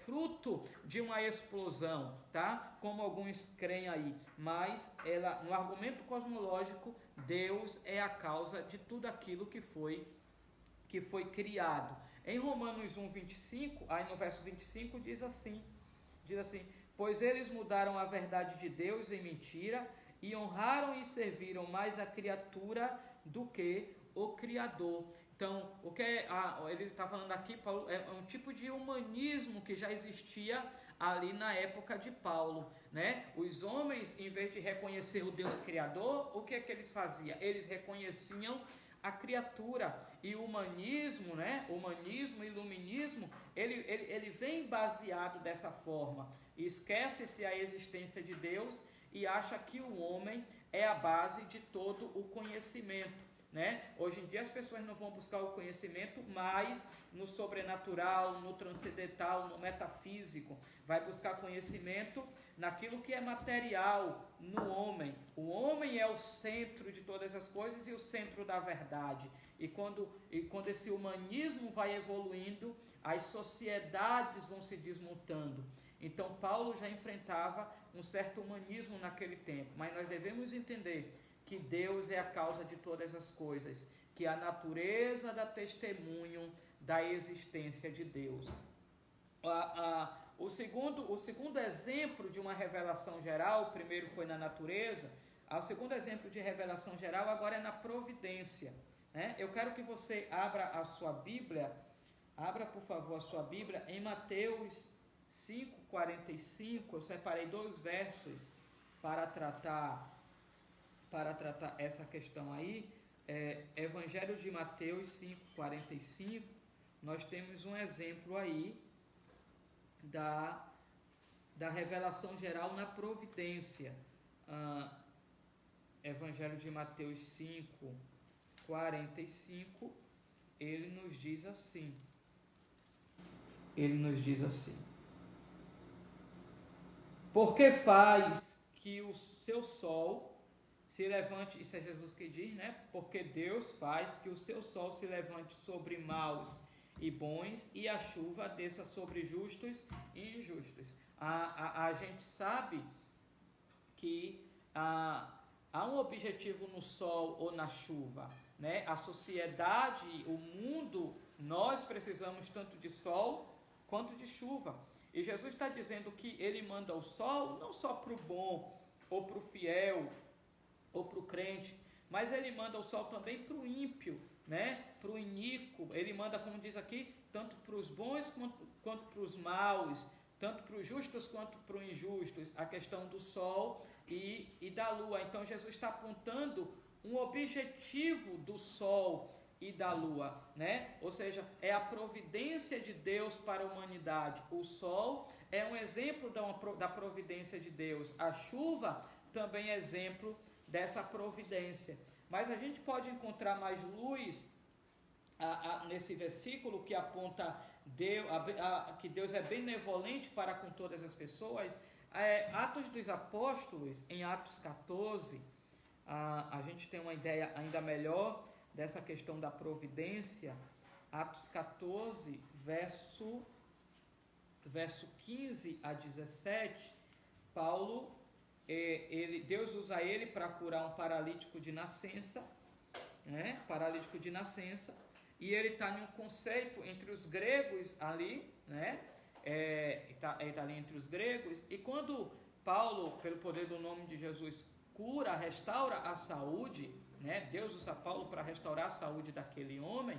fruto de uma explosão, tá? Como alguns creem aí. Mas no argumento cosmológico, Deus é a causa de tudo aquilo que foi criado. Em Romanos 1:25, aí no verso 25 diz assim: pois eles mudaram a verdade de Deus em mentira e honraram e serviram mais a criatura do que o Criador. Então, o que ele está falando aqui, Paulo, é um tipo de humanismo que já existia ali na época de Paulo, né? Os homens, em vez de reconhecer o Deus Criador, o que é que eles faziam? Eles reconheciam a criatura. E o humanismo, né? Humanismo e iluminismo, ele vem baseado dessa forma. Esquece-se a existência de Deus e acha que o homem é a base de todo o conhecimento, né? Hoje em dia as pessoas não vão buscar o conhecimento mais no sobrenatural, no transcendental, no metafísico. Vai buscar conhecimento naquilo que é material, no homem. O homem é o centro de todas as coisas e o centro da verdade. E quando esse humanismo vai evoluindo, as sociedades vão se desmontando. Então Paulo já enfrentava um certo humanismo naquele tempo, mas nós devemos entender que Deus é a causa de todas as coisas, que a natureza dá testemunho da existência de Deus. O segundo exemplo de uma revelação geral, o primeiro foi na natureza, o segundo exemplo de revelação geral agora é na providência, né? Eu quero que você abra a sua Bíblia, abra por favor a sua Bíblia em Mateus 5,45, eu separei 2 versos para tratar essa questão aí. Evangelho de Mateus 5,45, nós temos um exemplo aí da revelação geral na providência. Evangelho de Mateus 5,45, ele nos diz assim. Porque faz que o seu sol se levante, isso é Jesus que diz, né? Porque Deus faz que o seu sol se levante sobre maus e bons, e a chuva desça sobre justos e injustos. A gente sabe que há um objetivo no sol ou na chuva, né? A sociedade, o mundo, nós precisamos tanto de sol quanto de chuva. E Jesus está dizendo que ele manda o sol não só para o bom, ou para o fiel, ou para o crente, mas ele manda o sol também para o ímpio, né? Para o iníquo. Ele manda, como diz aqui, tanto para os bons quanto para os maus, tanto para os justos quanto para os injustos, a questão do sol e da lua. Então Jesus está apontando um objetivo do sol e da lua, né? Ou seja, é a providência de Deus para a humanidade. O sol é um exemplo da providência de Deus. A chuva também é exemplo dessa providência. Mas a gente pode encontrar mais luz nesse versículo que aponta que Deus é benevolente para com todas as pessoas. Atos dos Apóstolos, em Atos 14, a gente tem uma ideia ainda melhor dessa questão da providência. Atos 14, verso 15 a 17, Paulo, Deus usa ele para curar um paralítico de nascença, né? Paralítico de nascença, e ele está em um conceito entre os gregos ali, né? Ele está ali entre os gregos, e quando Paulo, pelo poder do nome de Jesus, cura, restaura a saúde, né? Deus usa Paulo para restaurar a saúde daquele homem.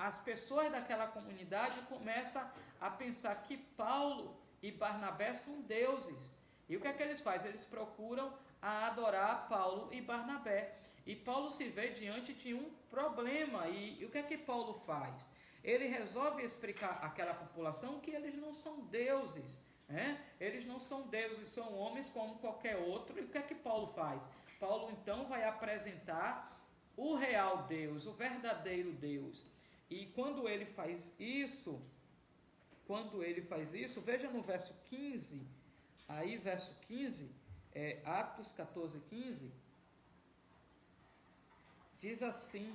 As pessoas daquela comunidade começam a pensar que Paulo e Barnabé são deuses. E o que é que eles fazem? Eles procuram adorar Paulo e Barnabé. E Paulo se vê diante de um problema. E o que é que Paulo faz? Ele resolve explicar àquela população que eles não são deuses, né? Eles não são deuses, são homens como qualquer outro. E o que é que Paulo faz? Paulo então vai apresentar o real Deus, o verdadeiro Deus. E quando ele faz isso, veja no verso 15, aí verso 15, Atos 14, 15, diz assim: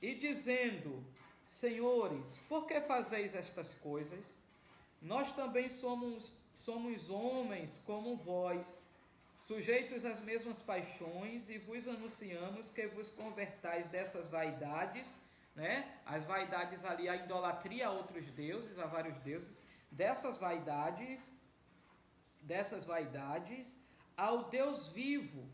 e dizendo, senhores, por que fazeis estas coisas? Nós também somos homens como vós, sujeitos às mesmas paixões, e vos anunciamos que vos convertais dessas vaidades, né? As vaidades ali, a idolatria a outros deuses, a vários deuses, dessas vaidades ao Deus vivo,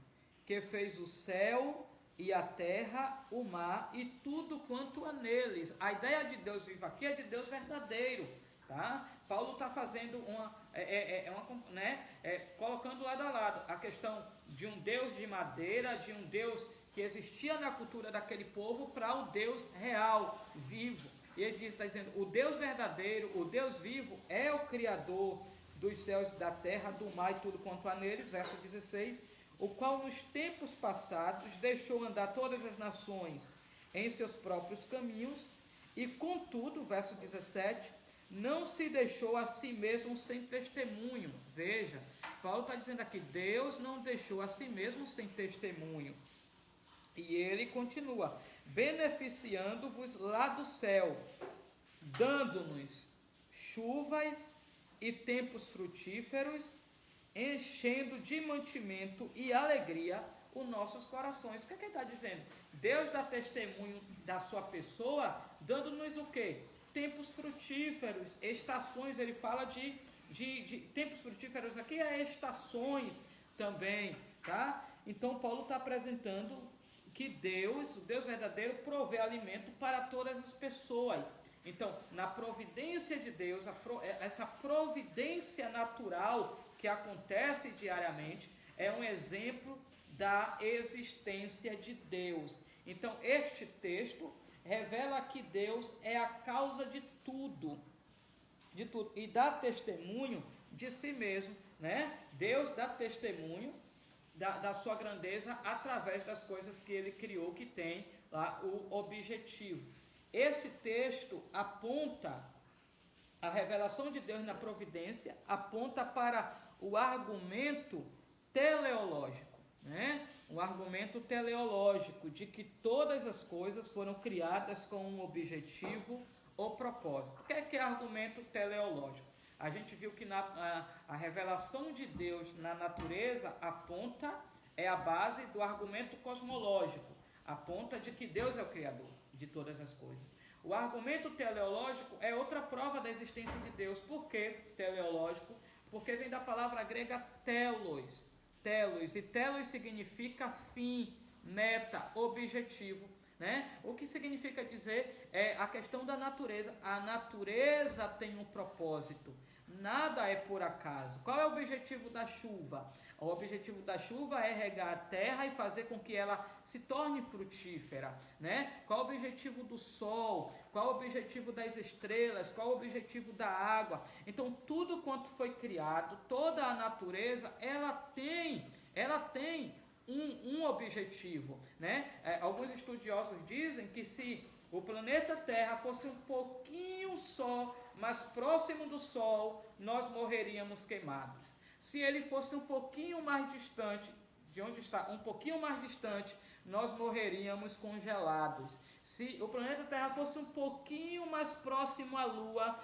que fez o céu e a terra, o mar e tudo quanto há neles. A ideia de Deus vivo aqui é de Deus verdadeiro, tá? Paulo está fazendo colocando lado a lado a questão de um Deus de madeira, de um Deus que existia na cultura daquele povo, para o Deus real, vivo. E ele está dizendo, o Deus verdadeiro, o Deus vivo, é o Criador dos céus e da terra, do mar e tudo quanto há neles, verso 16, o qual nos tempos passados deixou andar todas as nações em seus próprios caminhos, e contudo, verso 17, não se deixou a si mesmo sem testemunho. Veja, Paulo está dizendo aqui, Deus não deixou a si mesmo sem testemunho. E ele continua, beneficiando-vos lá do céu, dando-nos chuvas e tempos frutíferos, enchendo de mantimento e alegria os nossos corações. O que é que ele está dizendo? Deus dá testemunho da sua pessoa, dando-nos o quê? Tempos frutíferos, estações. Ele fala de tempos frutíferos, aqui é estações também, tá? Então Paulo está apresentando que Deus, o Deus verdadeiro, provê alimento para todas as pessoas. Então, na providência de Deus, essa providência natural que acontece diariamente, é um exemplo da existência de Deus. Então, este texto revela que Deus é a causa de tudo, e dá testemunho de si mesmo, né? Deus dá testemunho da sua grandeza através das coisas que ele criou, que tem lá o objetivo. Esse texto aponta a revelação de Deus na providência, aponta para o argumento teleológico, né? O argumento teleológico de que todas as coisas foram criadas com um objetivo ou propósito. O que é argumento teleológico? A gente viu que a revelação de Deus na natureza é a base do argumento cosmológico, aponta de que Deus é o Criador de todas as coisas. O argumento teleológico é outra prova da existência de Deus. Por que teleológico? Porque vem da palavra grega telos, e telos significa fim, meta, objetivo, né? O que significa dizer é a questão da natureza. A natureza tem um propósito, nada é por acaso. Qual é o objetivo da chuva? O objetivo da chuva é regar a terra e fazer com que ela se torne frutífera, né? Qual o objetivo do sol? Qual o objetivo das estrelas? Qual o objetivo da água? Então, tudo quanto foi criado, toda a natureza, ela tem um objetivo, né? Alguns estudiosos dizem que se o planeta Terra fosse um pouquinho só mais próximo do Sol, nós morreríamos queimados. Se ele fosse um pouquinho mais distante, de onde está, um pouquinho mais distante, nós morreríamos congelados. Se o planeta Terra fosse um pouquinho mais próximo à Lua,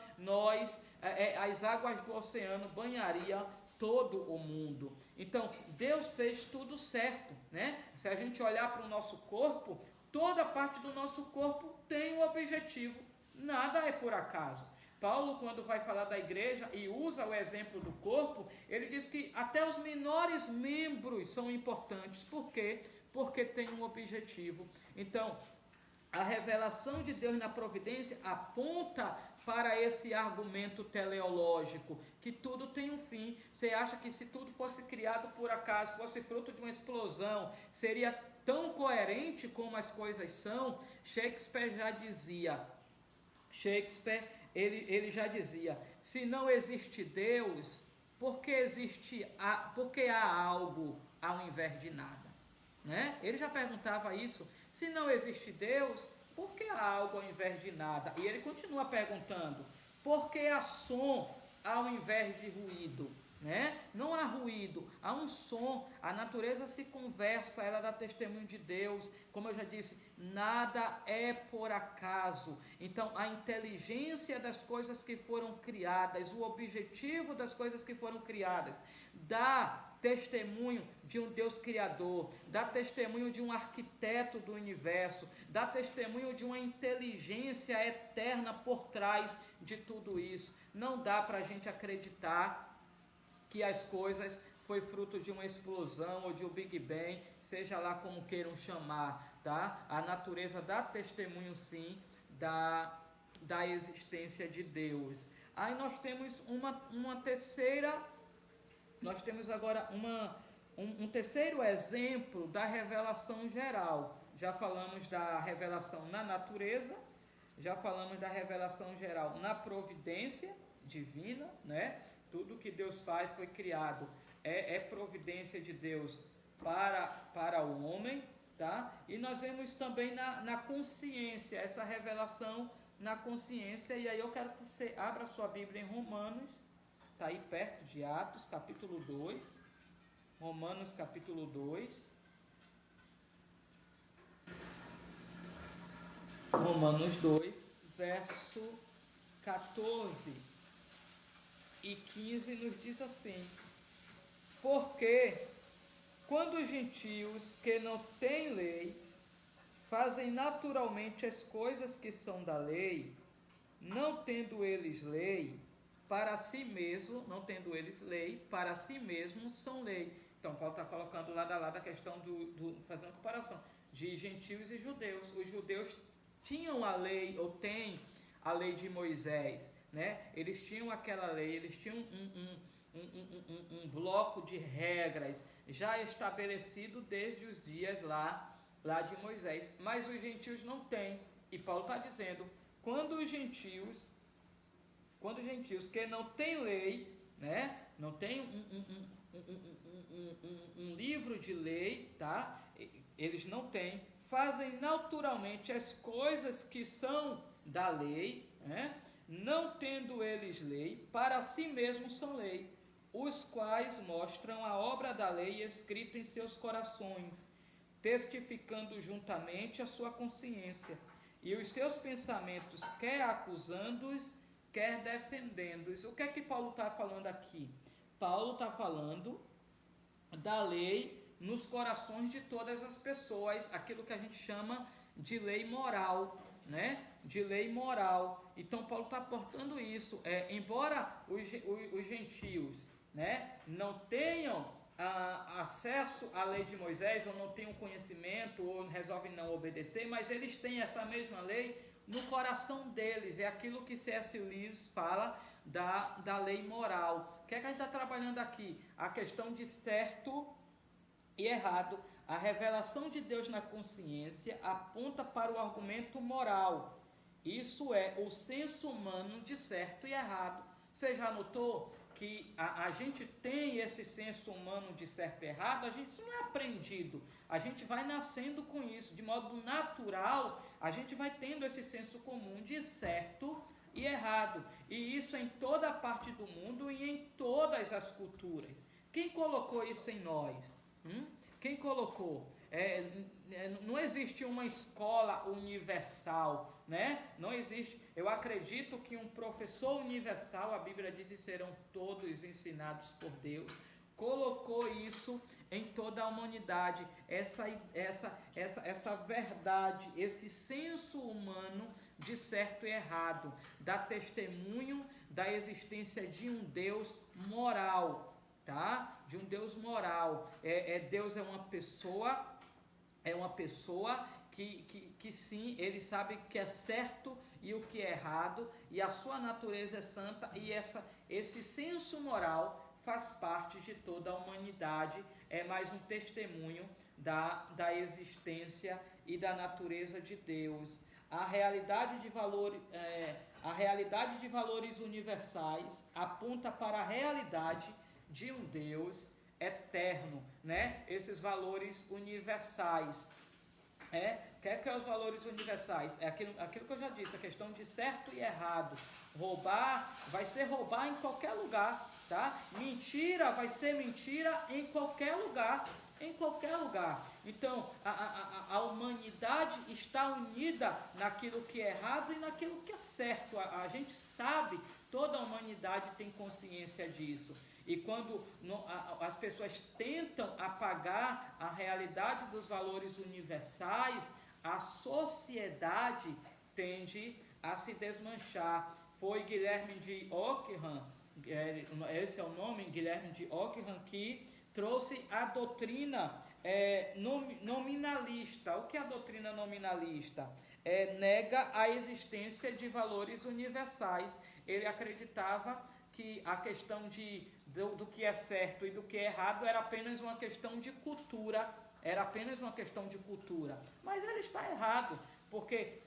as águas do oceano banhariam todo o mundo. Então, Deus fez tudo certo, né? Se a gente olhar para o nosso corpo, toda parte do nosso corpo tem um objetivo, nada é por acaso. Paulo, quando vai falar da igreja e usa o exemplo do corpo, ele diz que até os menores membros são importantes. Por quê? Porque tem um objetivo. Então, a revelação de Deus na providência aponta para esse argumento teleológico, que tudo tem um fim. Você acha que se tudo fosse criado por acaso, fosse fruto de uma explosão, seria tão coerente como as coisas são? Shakespeare já dizia, ele já dizia, se não existe Deus, por que há algo ao invés de nada? Né? Ele já perguntava isso, se não existe Deus, por que há algo ao invés de nada? E ele continua perguntando, por que há som ao invés de ruído? Né? Não há ruído, há um som, a natureza se conversa, ela dá testemunho de Deus, como eu já disse, nada é por acaso. Então a inteligência das coisas que foram criadas, o objetivo das coisas que foram criadas, dá testemunho de um Deus criador, dá testemunho de um arquiteto do universo, dá testemunho de uma inteligência eterna por trás de tudo isso. Não dá para a gente acreditar que as coisas foi fruto de uma explosão ou de um Big Bang, seja lá como queiram chamar, tá? A natureza dá testemunho sim da existência de Deus. Aí nós temos nós temos agora um terceiro exemplo da revelação geral. Já falamos da revelação na natureza, já falamos da revelação geral na providência divina, né? Tudo que Deus faz foi criado, é providência de Deus para o homem, tá? E nós vemos também na consciência, essa revelação na consciência. E aí eu quero que você abra sua Bíblia em Romanos, está aí perto de Atos, capítulo 2, Romanos capítulo 2, Romanos 2, verso 14 e 15 nos diz assim, porque quando os gentios que não têm lei fazem naturalmente as coisas que são da lei, não tendo eles lei, para si mesmo, não tendo eles lei, para si mesmos são lei. Então, Paulo está colocando lado a lado a questão fazendo comparação de gentios e judeus. Os judeus tinham a lei, ou têm a lei de Moisés, né? Eles tinham aquela lei, eles tinham um bloco de regras já estabelecido desde os dias lá de Moisés, mas os gentios não têm. E Paulo está dizendo, quando os gentios que não têm lei, né? Não tem um livro de lei, tá? Eles não têm, fazem naturalmente as coisas que são da lei, né? Não tendo eles lei, para si mesmos são lei, os quais mostram a obra da lei escrita em seus corações, testificando juntamente a sua consciência, e os seus pensamentos, quer acusando-os, quer defendendo-os. O que é que Paulo está falando aqui? Paulo está falando da lei nos corações de todas as pessoas, aquilo que a gente chama de lei moral, né? De lei moral. Então Paulo está aportando isso. Embora os gentios, né, não tenham acesso à lei de Moisés, ou não tenham conhecimento, ou resolvem não obedecer, mas eles têm essa mesma lei no coração deles. É aquilo que C.S. Lewis fala da lei moral. O que é que a gente está trabalhando aqui? A questão de certo e errado. A revelação de Deus na consciência aponta para o argumento moral. Isso é o senso humano de certo e errado. Você já notou que a gente tem esse senso humano de certo e errado? Isso não é aprendido. A gente vai nascendo com isso. De modo natural, a gente vai tendo esse senso comum de certo e errado. E isso em toda a parte do mundo e em todas as culturas. Quem colocou isso em nós? Quem colocou? Não existe uma escola universal, né? Não existe. Eu acredito que um professor universal, a Bíblia diz que serão todos ensinados por Deus, colocou isso em toda a humanidade, essa verdade, esse senso humano de certo e errado, dá testemunho da existência de um Deus moral, tá? De um Deus moral. Deus é uma pessoa que sim, ele sabe o que é certo e o que é errado, e a sua natureza é santa, e esse senso moral faz parte de toda a humanidade, é mais um testemunho da existência e da natureza de Deus. A realidade de valores universais aponta para a realidade de um Deus eterno, né? Esses valores universais. O que é os valores universais? É aquilo que eu já disse, a questão de certo e errado. Roubar vai ser roubar em qualquer lugar, tá? Mentira vai ser mentira em qualquer lugar. Em qualquer lugar. Então, a humanidade está unida naquilo que é errado e naquilo que é certo. A gente sabe, toda a humanidade tem consciência disso. E quando as pessoas tentam apagar a realidade dos valores universais, a sociedade tende a se desmanchar. Foi Guilherme de Ockham, esse é o nome, Guilherme de Ockham, que trouxe a doutrina nominalista. O que é a doutrina nominalista? Nega a existência de valores universais. Ele acreditava que a questão do que é certo e do que é errado era apenas uma questão de cultura. Mas ele está errado, porque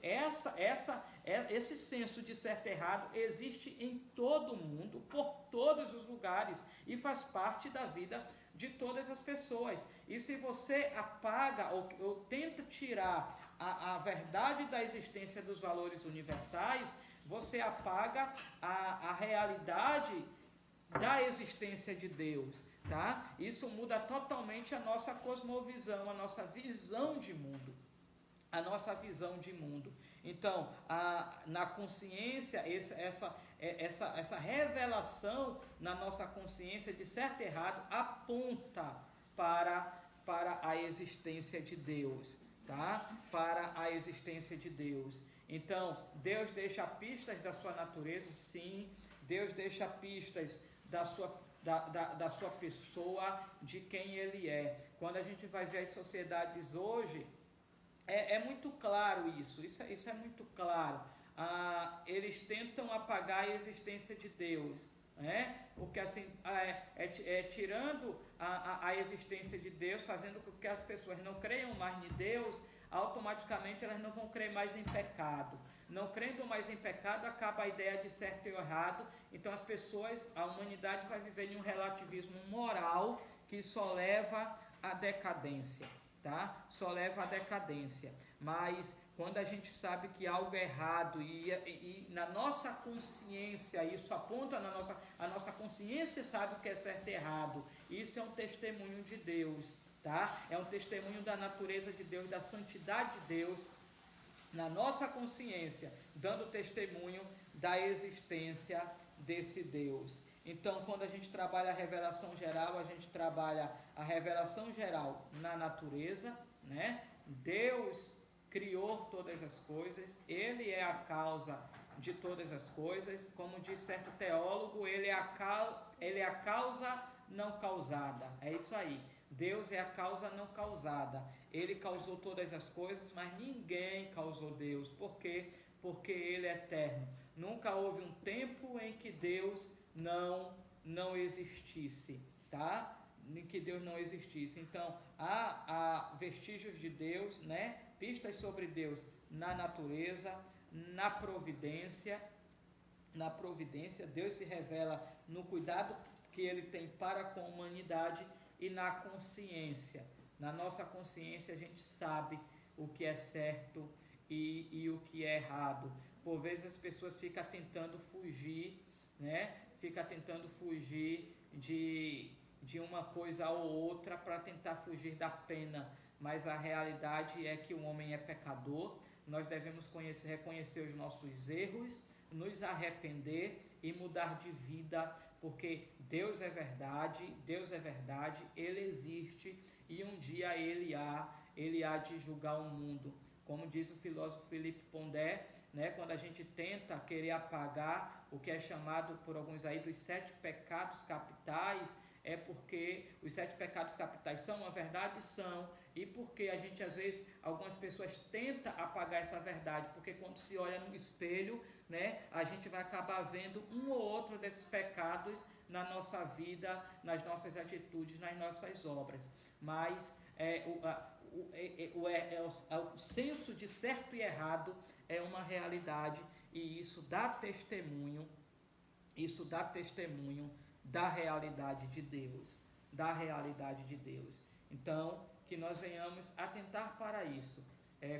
esse senso de certo e errado existe em todo o mundo, por todos os lugares, e faz parte da vida de todas as pessoas. E se você apaga ou tenta tirar a verdade da existência dos valores universais, você apaga a realidade da existência de Deus, tá? Isso muda totalmente a nossa cosmovisão, a nossa visão de mundo. Então, na consciência, essa revelação na nossa consciência de certo e errado aponta para para a existência de Deus, tá? Para a existência de Deus. Então, Deus deixa pistas da sua natureza, sim. Deus deixa pistas da sua pessoa, de quem Ele é. Quando a gente vai ver as sociedades hoje, é muito claro isso é muito claro. Eles tentam apagar a existência de Deus, né? Porque assim, tirando a existência de Deus, fazendo com que as pessoas não creiam mais em Deus, automaticamente elas não vão crer mais em pecado. Não crendo mais em pecado, acaba a ideia de certo e errado. Então a humanidade vai viver em um relativismo moral que só leva à decadência, tá? Só leva à decadência. Mas quando a gente sabe que algo é errado e na nossa consciência, isso aponta a nossa consciência sabe o que é certo e errado, isso é um testemunho de Deus, tá? É um testemunho da natureza de Deus, da santidade de Deus, na nossa consciência, dando testemunho da existência desse Deus. Então, quando a gente trabalha a revelação geral, a gente trabalha a revelação geral na natureza, né? Deus criou todas as coisas, Ele é a causa de todas as coisas. Como diz certo teólogo, Ele é a causa não causada. É isso aí. Deus é a causa não causada. Ele causou todas as coisas, mas ninguém causou Deus. Por quê? Porque Ele é eterno. Nunca houve um tempo em que Deus não existisse, tá? Em que Deus não existisse. Então, há vestígios de Deus, né? Pistas sobre Deus na natureza, na providência. Na providência, Deus se revela no cuidado que Ele tem para com a humanidade e na consciência. Na nossa consciência a gente sabe o que é certo e o que é errado. Por vezes as pessoas ficam tentando fugir, né? Fica tentando fugir de uma coisa ou outra para tentar fugir da pena. Mas a realidade é que o homem é pecador. Nós devemos reconhecer os nossos erros, nos arrepender e mudar de vida, porque Deus é verdade, Ele existe e um dia Ele há de julgar o mundo. Como diz o filósofo Philippe Pondé, né, quando a gente tenta querer apagar o que é chamado por alguns aí dos 7 pecados capitais, é porque os 7 pecados capitais são uma verdade? São. E porque a gente, às vezes, algumas pessoas tentam apagar essa verdade, porque quando se olha no espelho, né, a gente vai acabar vendo um ou outro desses pecados na nossa vida, nas nossas atitudes, nas nossas obras. Mas o senso de certo e errado é uma realidade, e isso dá testemunho da realidade de Deus, Então, que nós venhamos atentar para isso.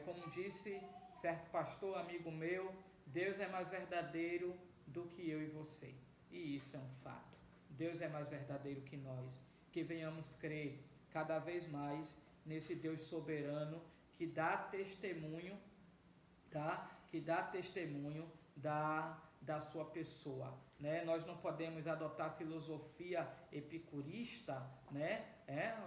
Como disse certo pastor, amigo meu, Deus é mais verdadeiro do que eu e você. E isso é um fato. Deus é mais verdadeiro que nós. Que venhamos crer cada vez mais nesse Deus soberano que dá testemunho, tá? Que dá testemunho da sua pessoa, né? Nós não podemos adotar a filosofia epicurista, né?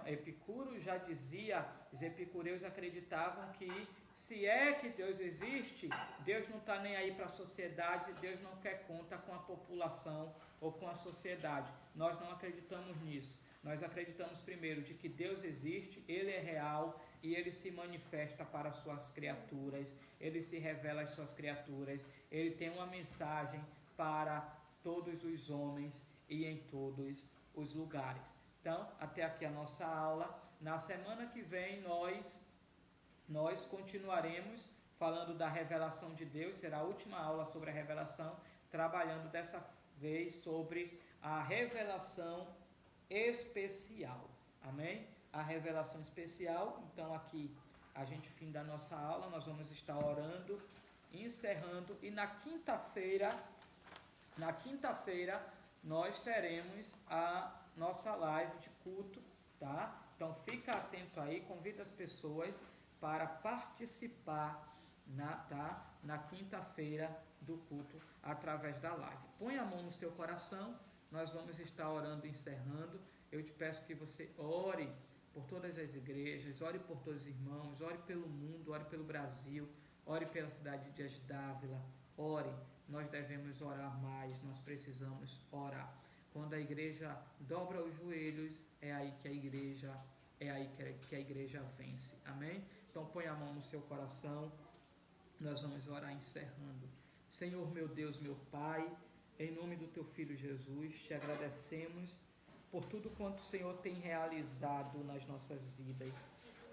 Epicuro já dizia, os epicureus acreditavam que se é que Deus existe, Deus não está nem aí para a sociedade, Deus não quer conta com a população ou com a sociedade. Nós não acreditamos nisso. Nós acreditamos primeiro de que Deus existe, Ele é real e Ele se manifesta para as suas criaturas, Ele se revela às suas criaturas, Ele tem uma mensagem para todos os homens e em todos os lugares. Então, até aqui a nossa aula. Na semana que vem nós continuaremos falando da revelação de Deus, será a última aula sobre a revelação, trabalhando dessa vez sobre a revelação especial, amém? A revelação especial. Então aqui a gente finda a nossa aula, nós vamos estar orando, encerrando, e na quinta-feira nós teremos a nossa live de culto, tá? Então fica atento aí, convida as pessoas para participar na quinta-feira do culto através da live. Põe a mão no seu coração. Nós vamos estar orando e encerrando. Eu te peço que você ore por todas as igrejas, ore por todos os irmãos, ore pelo mundo, ore pelo Brasil, ore pela cidade de Dávila, ore, nós devemos orar mais, nós precisamos orar. Quando a igreja dobra os joelhos, é aí que a igreja vence, amém? Então põe a mão no seu coração, nós vamos orar encerrando. Senhor meu Deus, meu Pai, em nome do Teu Filho Jesus, te agradecemos por tudo quanto o Senhor tem realizado nas nossas vidas.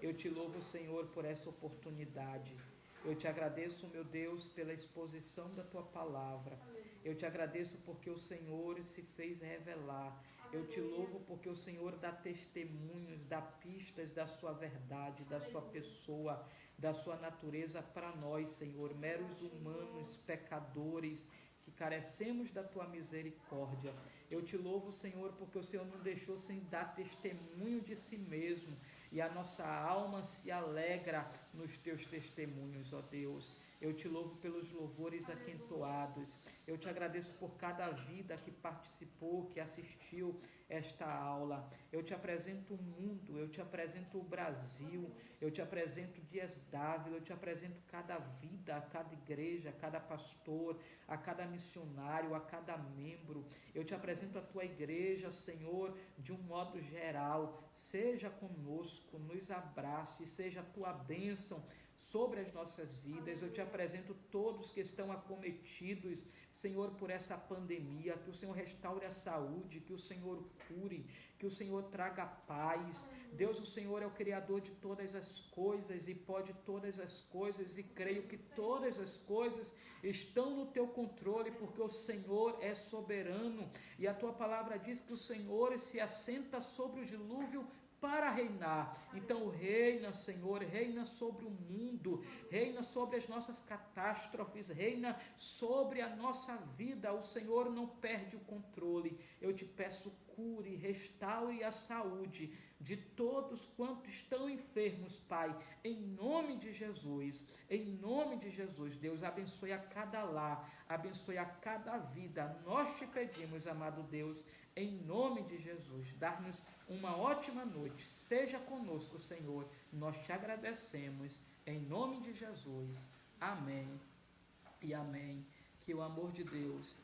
Eu te louvo, Senhor, por essa oportunidade. Eu te agradeço, meu Deus, pela exposição da Tua palavra. Eu te agradeço porque o Senhor se fez revelar. Eu te louvo porque o Senhor dá testemunhos, dá pistas da sua verdade, da sua pessoa, da sua natureza para nós, Senhor, meros humanos, pecadores, que carecemos da Tua misericórdia. Eu te louvo, Senhor, porque o Senhor não deixou sem dar testemunho de si mesmo, e a nossa alma se alegra nos Teus testemunhos, ó Deus. Eu te louvo pelos louvores aqui entoados. Eu te agradeço por cada vida que participou, que assistiu esta aula. Eu te apresento o mundo, eu te apresento o Brasil, eu te apresento Dias Dávila, eu te apresento cada vida, a cada igreja, a cada pastor, a cada missionário, a cada membro. Eu te apresento a Tua igreja, Senhor, de um modo geral. Seja conosco, nos abrace, seja a Tua bênção sobre as nossas vidas. Eu te apresento todos que estão acometidos, Senhor, por essa pandemia, que o Senhor restaure a saúde, que o Senhor cure, que o Senhor traga paz. Deus, o Senhor é o Criador de todas as coisas e pode todas as coisas, e creio que todas as coisas estão no Teu controle, porque o Senhor é soberano, e a Tua palavra diz que o Senhor se assenta sobre o dilúvio para reinar. Então reina, Senhor, reina sobre o mundo, reina sobre as nossas catástrofes, reina sobre a nossa vida. O Senhor não perde o controle. Eu te peço, cure, restaure a saúde de todos quantos estão enfermos, Pai, em nome de Jesus. Em nome de Jesus, Deus, abençoe a cada lar, abençoe a cada vida. Nós te pedimos, amado Deus, em nome de Jesus, dar-nos uma ótima noite. Seja conosco, Senhor. Nós te agradecemos, em nome de Jesus. Amém e amém. Que o amor de Deus,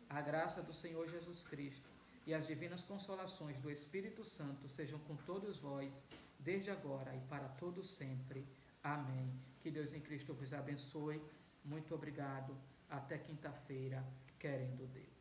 a graça do Senhor Jesus Cristo e as divinas consolações do Espírito Santo sejam com todos vós, desde agora e para todo sempre. Amém. Que Deus em Cristo vos abençoe. Muito obrigado. Até quinta-feira, querendo Deus.